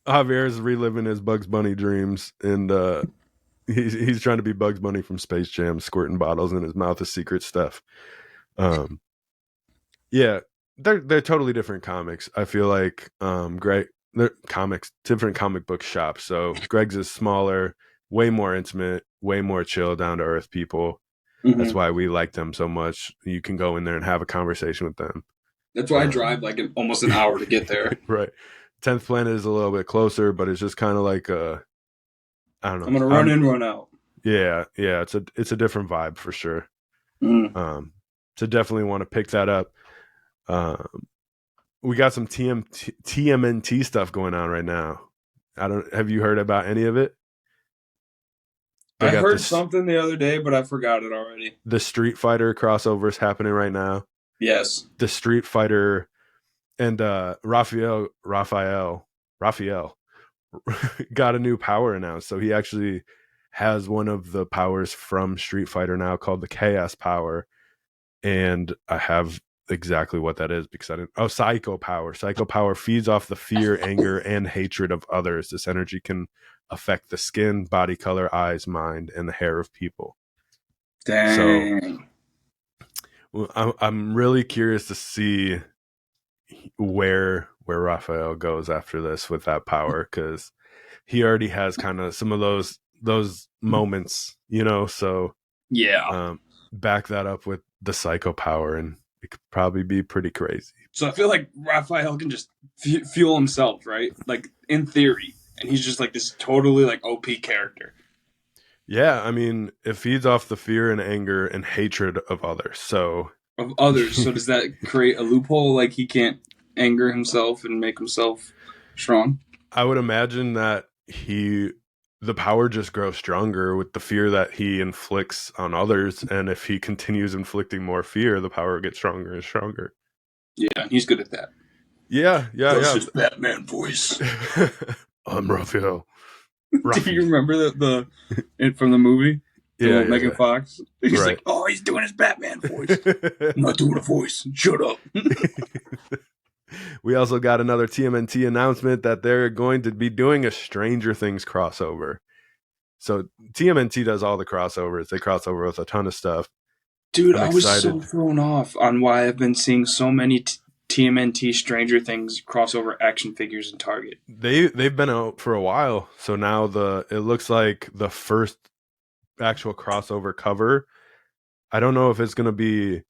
Javier's reliving his Bugs Bunny dreams, and he's trying to be Bugs Bunny from Space Jam, squirting bottles in his mouth of secret stuff. Um, yeah, they're totally different comics. I feel like Greg, they're comics, different comic book shops. So Greg's is smaller, way more intimate, way more chill, down to earth people. That's Hmm. why we like them so much. You can go in there and have a conversation with them. That's why I drive like almost an hour to get there. Right. 10th Planet is a little bit closer, but it's just kind of like I don't I'm know. gonna run in, run out. Yeah, it's a different vibe for sure. Mm. So definitely want to pick that up. Um, we got some TMNT stuff going on right now. I don't have you heard about any of it? They I got heard this something the other day, but I forgot it already. the Street Fighter crossovers happening right now. Yes. The Street Fighter and Raphael got a new power announced. So he actually has one of the powers from Street Fighter now called the Chaos Power. And I have exactly what that is because I didn't. Oh, Psycho Power. Psycho Power feeds off the fear, anger, and hatred of others. This energy can affect the skin, body color, eyes, mind, and the hair of people. So Dang. I'm really curious to see where Raphael goes after this with that power because he already has kind of some of those moments, So Yeah. um, back that up with the psycho power, and it could probably be pretty crazy. So I feel like Raphael can just fuel himself, right? Like in theory, and he's just like this totally like OP character Yeah, I mean, it feeds off the fear and anger and hatred of others. So of others. So does that create a loophole? Like he can't anger himself and make himself strong? I would imagine that the power just grows stronger with the fear that he inflicts on others, and if he continues inflicting more fear, the power gets stronger and stronger. Yeah, he's good at that. Yeah, yeah, That's yeah. his Batman voice. I'm Raphael. Do you Ruffy. remember it from the movie? The Yeah, one with yeah, Megan yeah. Fox. He's Right. like, oh, he's doing his Batman voice. I'm not doing a voice. Shut up. We also got another TMNT announcement that they're going to be doing a Stranger Things crossover. So TMNT does all the crossovers. They cross over with a ton of stuff. Dude, I'm I was so excited. thrown off on why I've been seeing so many TMNT Stranger Things crossover action figures in Target. They've been out for a while. So now it looks like the first actual crossover cover. I don't know if it's going to be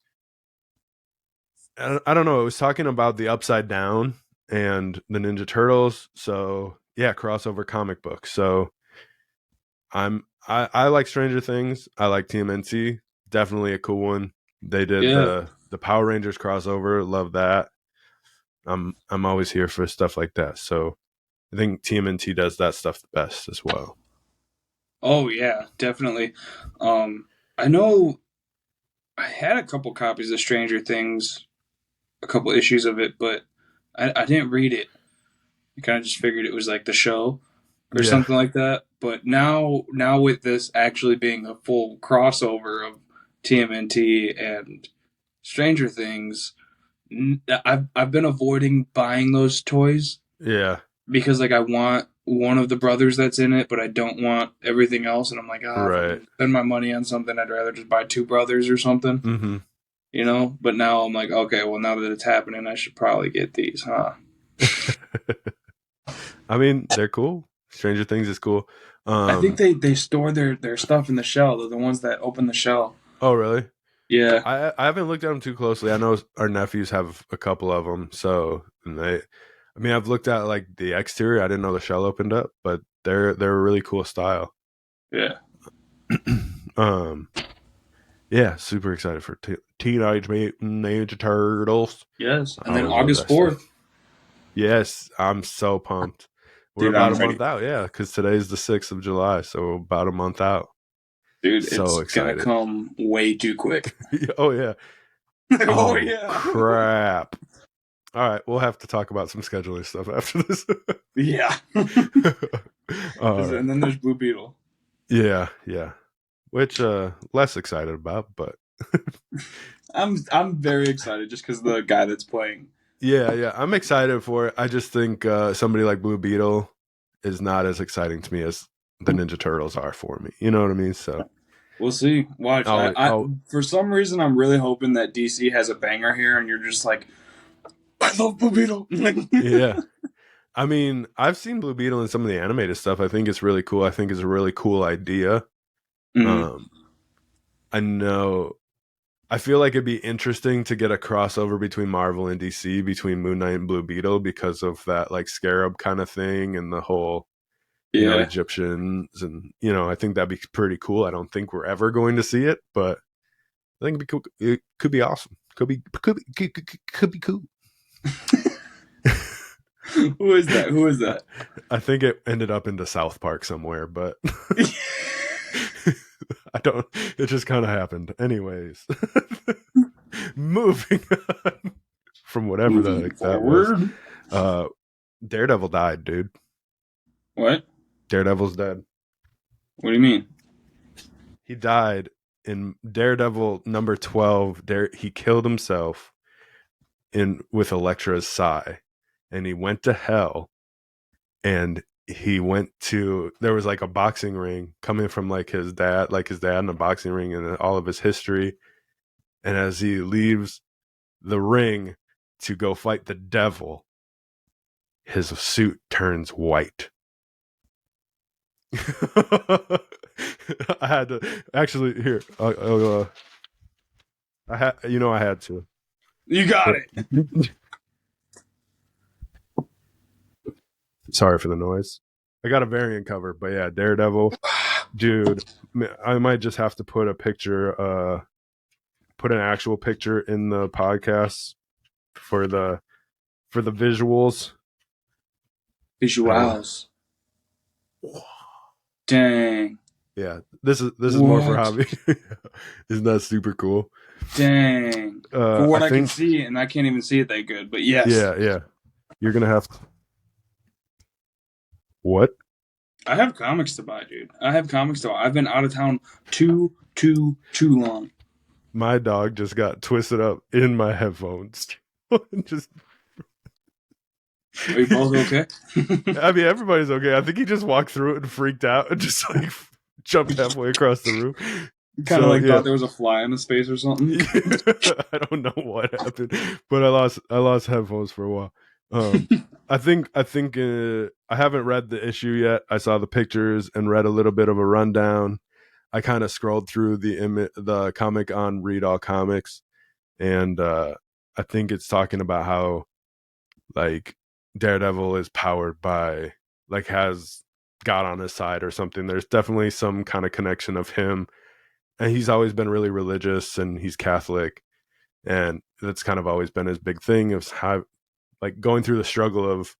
I don't know. It was talking about the Upside Down and the Ninja Turtles. So yeah, crossover comic book. So I like Stranger Things. I like TMNT. Definitely a cool one. They did Yeah. the Power Rangers crossover. Love that. I'm always here for stuff like that. So I think TMNT does that stuff the best as well. Oh yeah, definitely. I know I had a couple copies of Stranger Things, a couple issues of it, but I didn't read it. I kind of just figured it was like the show or Yeah, something like that. But now with this actually being a full crossover of TMNT and Stranger Things, I've been avoiding buying those toys yeah, because like I want one of the brothers that's in it, but I don't want everything else. And I'm like, if I'm Right. gonna spend my money on something, I'd rather just buy two brothers or something, Mm-hmm. But now I'm like, okay, well, now that it's happening, I should probably get these, huh? I mean, they're cool. Stranger Things is cool. I think Um, they store their stuff in the shell. They're the ones that open the shell. oh really? Yeah, I haven't looked at them too closely. I know our nephews have a couple of them, so and I mean, I've looked at like the exterior. I didn't know the shell opened up, but they're a really cool style. yeah, um, yeah, super excited for Teenage Mutant Ninja Turtles. yes. I And then always love August that stuff. 4th, Yes, I'm so pumped. We're dude, about I'm a month ready. out, yeah, because today's the 6th of July, so we're about a month out. Dude, So it's gonna excited. come way too quick. Oh yeah. Oh Oh yeah, crap. All right, we'll have to talk about some scheduling stuff after this. yeah. All right. And then there's Blue Beetle. Yeah, yeah. Which less excited about, but I'm very excited just because the guy that's playing. yeah, yeah. I'm excited for it. I just think somebody like Blue Beetle is not as exciting to me as the Ninja Turtles are for me. You know what I mean? So We'll see. Watch. I oh for some reason I'm really hoping that DC has a banger here, and you're just like, I love Blue Beetle. yeah. I mean, I've seen Blue Beetle in some of the animated stuff. I think it's really cool. I think it's a really cool idea. Mhm. Um, I know I feel like it'd be interesting to get a crossover between Marvel and DC, between Moon Knight and Blue Beetle, because of that like scarab kind of thing and the whole, Yeah. Egyptians, and I think that'd be pretty cool. I don't think we're ever going to see it, but I think it'd be cool. It could be awesome. Could be cool. Who is that? Who is I, that? I think it ended up into South Park somewhere, but I don't. It just kind of happened. Anyways, moving on from whatever the Moving heck that was. forward. Uh, Daredevil died, dude. What? Daredevil's dead. What do you mean? He died in Daredevil number 12. He killed himself in with Elektra's sigh, and he went to hell. And he went to there was like a boxing ring coming from like his dad in a boxing ring and all of his history. And as he leaves the ring to go fight the devil, his suit turns white. I had to actually here. I had, I had to. You got Here. it. Sorry for the noise. I got a variant cover, but yeah, Daredevil, dude. I might just have to put a picture, put an actual picture in the podcast for the visuals. Uh, Visuals. Dang. yeah, this is more for What? hobby. Isn't that super cool? Dang. For I what I can think see, and I can't even see it that good, but yes. yeah, yeah. You're gonna have to, what? I have comics to buy, dude. I have comics to buy. I've been out of town too long. My dog just got twisted up in my headphones. Just, Are you both okay? I mean, everybody's okay. I think he just walked through it and freaked out and just like jumped halfway across the room. Kind of So like yeah, thought there was a fly in his face or something. I don't know what happened, but I lost headphones for a while. Um, I think I haven't read the issue yet. I saw the pictures and read a little bit of a rundown. I kind of scrolled through the comic on Read All Comics, and I think it's talking about how like Daredevil is powered by has God on his side or something. There's definitely some kind of connection of him, and he's always been really religious and he's Catholic, and that's kind of always been his big thing of how going through the struggle of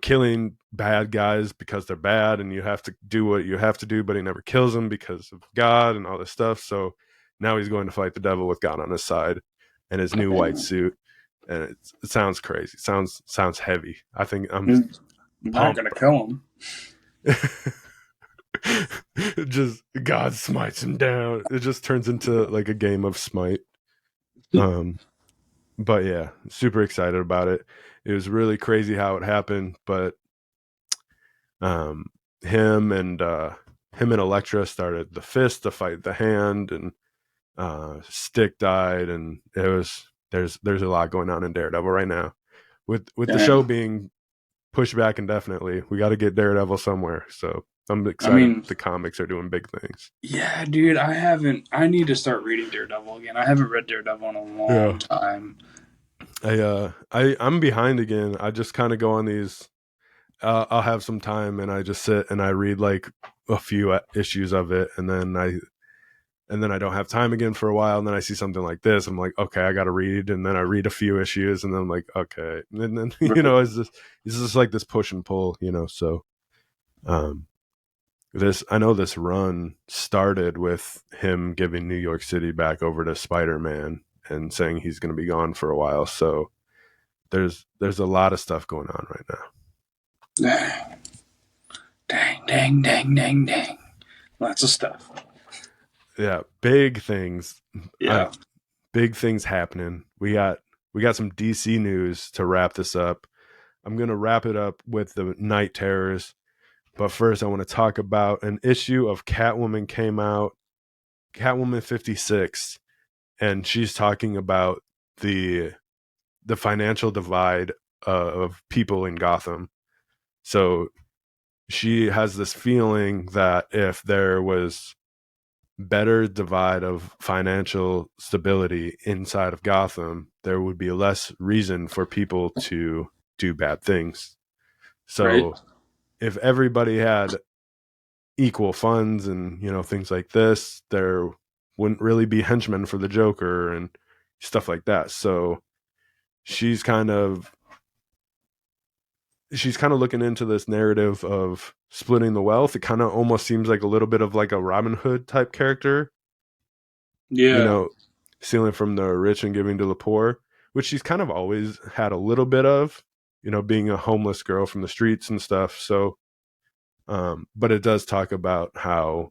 killing bad guys because they're bad and you have to do what you have to do, but he never kills them because of God and all this stuff. So now he's going to fight the devil with God on his side and his new white suit, and it sounds crazy. Sounds heavy. I think I'm You're not pumped. gonna kill him. Just God smites him down. It just turns into like a game of Smite. Um, but yeah, super excited about it. It was really crazy how it happened, but Um, him and him and Elektra started the fist to fight the hand, and Stick died, and it was there's a lot going on in Daredevil right now. With the show And being pushed back indefinitely, we got to get Daredevil somewhere. So I'm I excited mean, the comics are doing big things. yeah, dude, I haven't. I need to start reading Daredevil again. I haven't read Daredevil in a Yeah, long time. I'm behind again. I just kind of go on these. I'll have some time and I just sit and I read like a few issues of it, and then I don't have time again for a while, and then I see something like this. I'm like, okay, I got to read, and then I read a few issues, and then I'm like, okay, and then Right. it's just like this push and pull, So, um, this I know this run started with him giving New York City back over to Spider-Man and saying he's going to be gone for a while. So there's a lot of stuff going on right now. Dang, dang, dang, dang, dang. Lots of stuff. Yeah, big things. Yeah. Big things happening. We got some DC news to wrap this up. I'm going to wrap it up with the Night Terrors. But first, I want to talk about an issue of Catwoman came out, Catwoman 56, and she's talking about the the financial divide of people in Gotham. So she has this feeling that if there was better divide of financial stability inside of Gotham, there would be less reason for people to do bad things. Right. So if everybody had equal funds and things like this, there wouldn't really be henchmen for the Joker and stuff like that. So she's kind of she's kind of looking into this narrative of splitting the wealth. It kind of almost seems like a little bit of like a Robin Hood type character, you Yeah. know, stealing from the rich and giving to the poor, which she's kind of always had a little bit of, being a homeless girl from the streets and stuff. So, but it does talk about how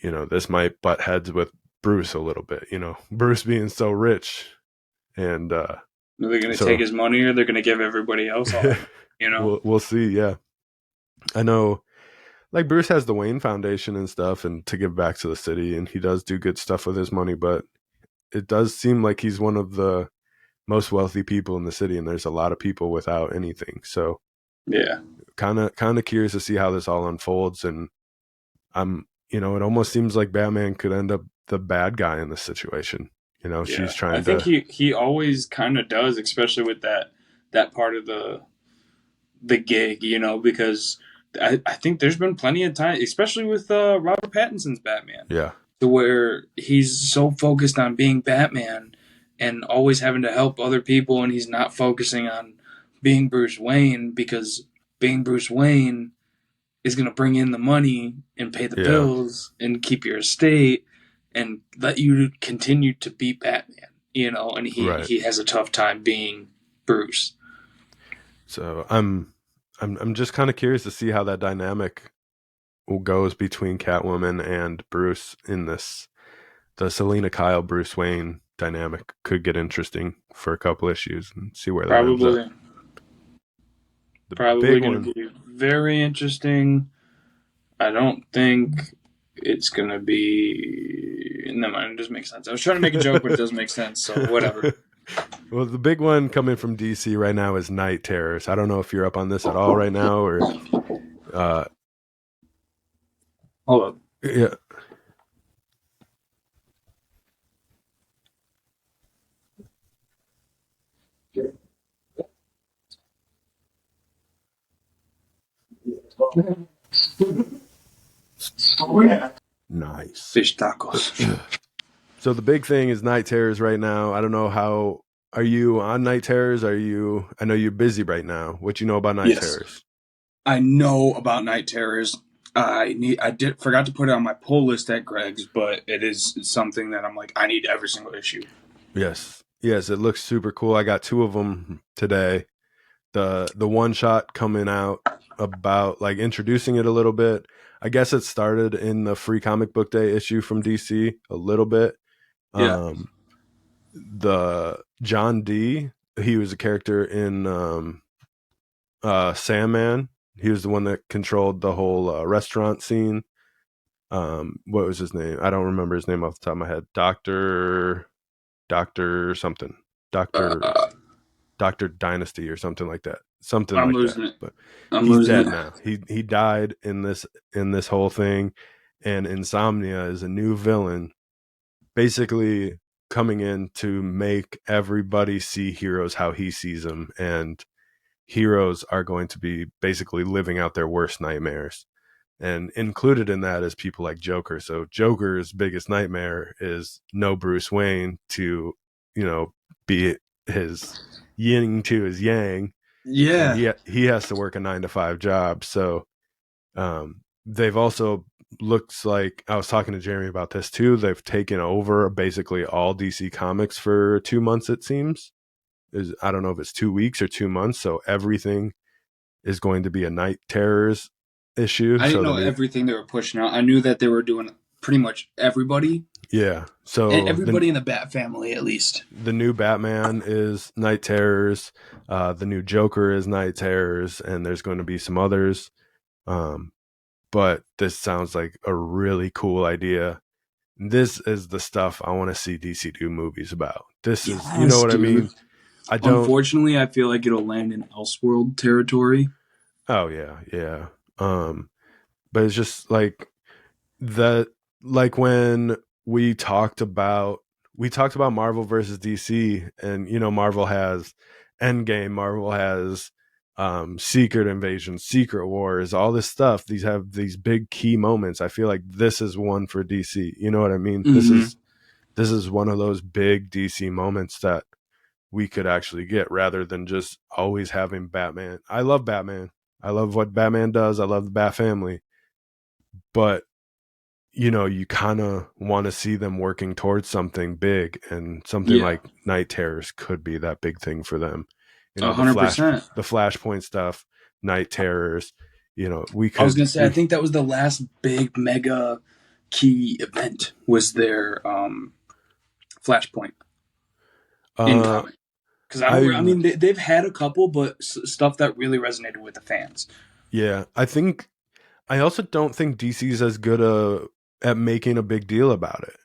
this might butt heads with Bruce a little bit, Bruce being so rich. And Are they going to take so his money or they're going to give everybody else all that money? You know? we'll see. Yeah. I know like Bruce has the Wayne Foundation and stuff and to give back to the city, and he does do good stuff with his money, but it does seem like he's one of the most wealthy people in the city, and there's a lot of people without anything. So Yeah. kind of curious to see how this all unfolds. And it almost seems like Batman could end up the bad guy in this situation. She's Yeah. I trying think to. he always kind of does, especially with that part of the gig, because I think there's been plenty of time, especially with Robert Pattinson's Batman, Yeah. to where he's so focused on being Batman and always having to help other people, and he's not focusing on being Bruce Wayne because being Bruce Wayne is going to bring in the money and pay the Yeah. bills and keep your estate and let you continue to be Batman, and Right. he has a tough time being Bruce. So I'm just kind of curious to see how that dynamic goes between Catwoman and Bruce in this. The Selena Kyle Bruce Wayne dynamic could get interesting for a couple issues and see where that ends up. Probably The probably big going one. to be very interesting. I don't think it's going to be. Never mind, it doesn't make sense. I was trying to make a joke, but it doesn't make sense, so whatever. Well, the big one coming from DC right now is Night Terrors. I don't know if you're up on this at all right now, or uh, Hold up. yeah, nice. Fish tacos. So the big thing is Night Terrors right now. I don't know how. Are you on Night Terrors? Are you? I know you're busy right now. What you know about Night Yes. Terrors? I know about night terrors. I did forgot to put it on my pull list at Greg's, but it is something that I'm like I need every single issue. Yes, yes. It looks super cool. I got two of them today. The one shot coming out about like introducing it a little bit. I guess it started in the free comic book day issue from DC a little bit. Yeah. Um, the John D. He was a character in Sandman. He was the one that controlled the whole restaurant scene. What was his name? I don't remember his name off the top of my head. Doctor something. Doctor Uh, Doctor Dynasty or something like that. Something I'm like that. losing it. But I'm he's losing dead it. now. He died in this whole thing, and Insomnia is a new villain, basically coming in to make everybody see heroes how he sees them, and heroes are going to be basically living out their worst nightmares. And included in that is people like Joker. So Joker's biggest nightmare is no Bruce Wayne to, you know, be his yin to his yang, and Yeah. he has to work a 9 to 5 job. So they've also, looks like, I was talking to Jeremy about this too. They've taken over basically all DC Comics for 2 months. It seems, is, I don't know if it's 2 weeks or 2 months. So everything is going to be a night terrors issue. I didn't So the know new, everything they were pushing out. I knew that they were doing pretty much everybody, yeah. and So everybody in the Bat family at least. the new Batman is night terrors. The new Joker is night terrors, and there's going to be some others. Um, but this sounds like a really cool idea. This is the stuff I want to see DC do movies about. This is, you know Yes, what I dude. mean? I don't. Unfortunately, I feel like it'll land in Elseworld territory. Oh yeah, yeah. Um, but it's just like that, like when we talked about Marvel versus DC, and you know, Marvel has Endgame, Marvel has Secret Invasion, Secret Wars, all this stuff. These have these big key moments. I feel like this is one for DC. You know what I mean? Mm-hmm. This is one of those big DC moments that we could actually get, rather than just always having Batman. I love Batman. I love what Batman does. I love the Bat family. But you know, you kind of want to see them working towards something big, and something Yeah, like Night Terrors could be that big thing for them. You know, 100%. the Flashpoint stuff, Night Terrors. You know, I was gonna say, I we think that was the last big mega key event was their Flashpoint in uh comic. Because I don't, I I mean, they've had a couple, but stuff that really resonated with the fans. yeah, I think, I also don't think DC's as good at making a big deal about it.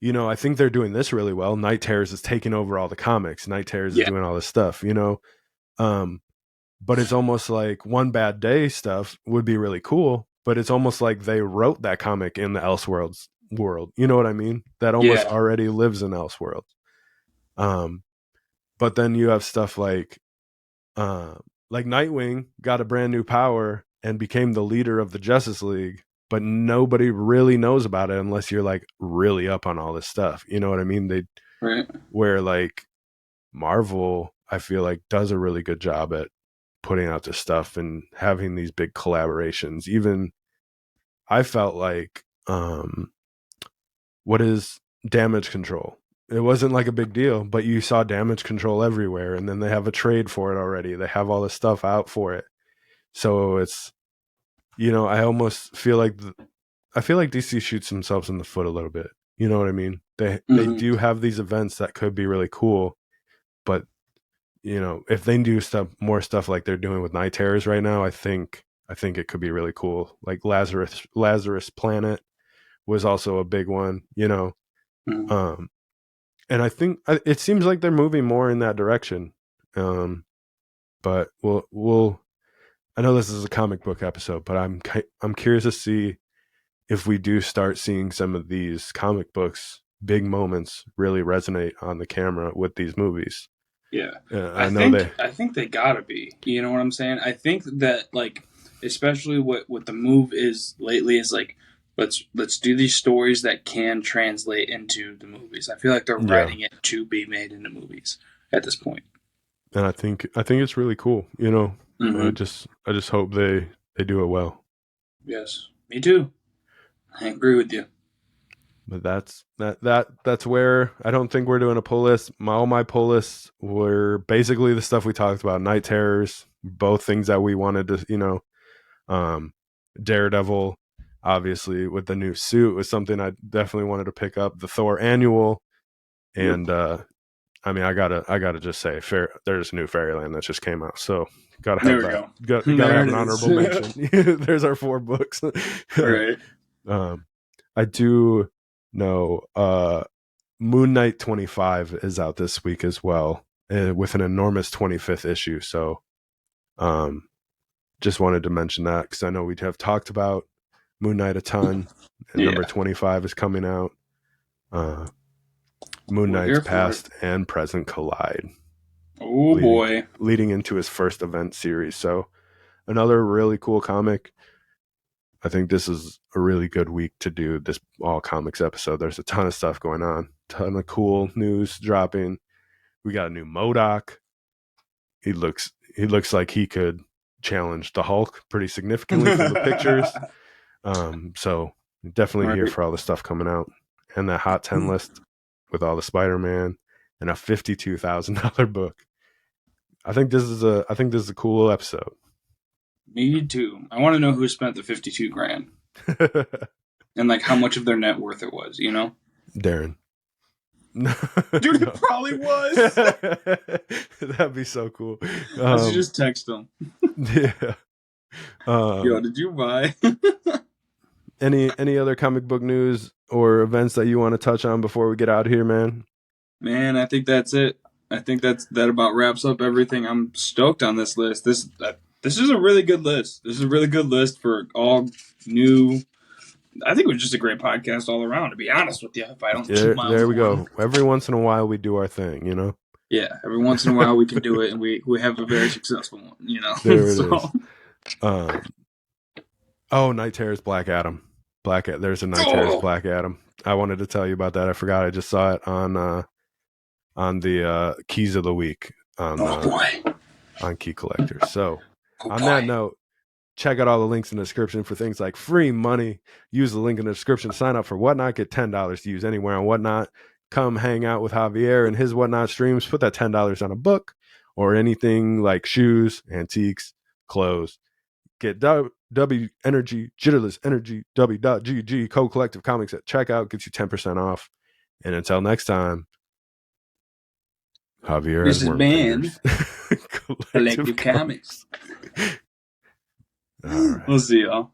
You know, I think they're doing this really well. Night Terrors is taking over all the comics. Night Terrors is Yeah, doing all this stuff, you know. Um but it's almost like One Bad Day stuff would be really cool, but it's almost like they wrote that comic in the Elseworlds world. You know what I mean? That almost yeah, already lives in Elseworlds. Um, but then you have stuff uh, like Nightwing got a brand new power and became the leader of the Justice League, but nobody really knows about it unless you're like really up on all this stuff. You know what I mean? They, right. where like Marvel, I feel like, does a really good job at putting out this stuff and having these big collaborations. Even I felt like, what is Damage Control? It wasn't like a big deal, but you saw Damage Control everywhere, and then they have a trade for it already. They have all this stuff out for it. So it's, you know, I almost feel like I feel like DC shoots themselves in the foot a little bit. You know what I mean? They Mm-hmm. do have these events that could be really cool, but you know, if they do more stuff like they're doing with Night Terrors right now, I think it could be really cool. Like Lazarus Planet was also a big one, you know. Mm-hmm. Um, and I think it seems like they're moving more in that direction. Um, but we'll I know this is a comic book episode, but I'm curious to see if we do start seeing some of these comic books big moments really resonate on the camera with these movies. Yeah, I know they, I think they gotta be. You know what I'm saying? I think that like, especially what the move is lately is like, let's do these stories that can translate into the movies. I feel like they're yeah, writing it to be made into movies at this point. and I think it's really cool. You know, Mm-hmm. I just hope they do it well. Yes, me too. I agree with you. But that's where I don't think we're doing a pull list. All my pull lists were basically the stuff we talked about. Night Terrors, both things that we wanted to, you know, um, Daredevil, obviously with the new suit, was something I definitely wanted to pick up. The Thor annual, Yep. and I mean, I gotta just say, there's a new Fairyland that just came out, so gotta There have we that. go. Gotta There have it an is. honorable mention. There's our 4 books. Right. um, I do know Moon Knight 25 is out this week as well, with an enormous 25th issue. So, um, just wanted to mention that because I know we have talked about Moon Knight a ton, and number Yeah. 25 is coming out. Uh, Moon We're Knight's here for it. past and present collide, Oh leading boy. leading into his first event series. So another really cool comic. I think this is a really good week to do this all comics episode. There's a ton of stuff going on, ton of cool news dropping. We got a new MODOK. He looks like he could challenge the Hulk pretty significantly from the pictures. So definitely here Right. for all the stuff coming out, and that hot 10 list with all the Spider-Man and a $52,000 book. I think this is a cool episode. Me too. I want to know who spent the 52 grand and like how much of their net worth it was, you know? Darren. No, Dude, it no. probably was. That'd be so cool. I should just text them. Yeah. Yo, Um, did you buy? any other comic book news or events that you want to touch on before we get out of here, man? Man, I think that's it. I think that about wraps up everything. I'm stoked on this list. This is a really good list. This is a really good list for all new. I think it was just a great podcast all around. To be honest with you, if I don't toot my own There we horn, go. Every once in a while, we do our thing, you know. yeah, every once in a while we can do it, and we have a very successful one. You know, There it so is. Um, oh, Night Terror's Black Adam. There's a Night Terror's oh, Black Adam. I wanted to tell you about that. I forgot. I just saw it on the keys of the week oh boy, on Key Collector. So oh on that boy. note, check out all the links in the description for things like free money. Use the link in the description. Sign up for Whatnot. Get $10 to use anywhere on Whatnot. Come hang out with Javier and his Whatnot streams. Put that $10 on a book or anything like shoes, antiques, clothes. Get W Energy, Jitterless Energy, W.GG, Co-Collective Comics at checkout. Gets you 10% off. And until next time, Javier has This has worm been fingers. Collective Collective Comics. Comics. All right. We'll see y'all.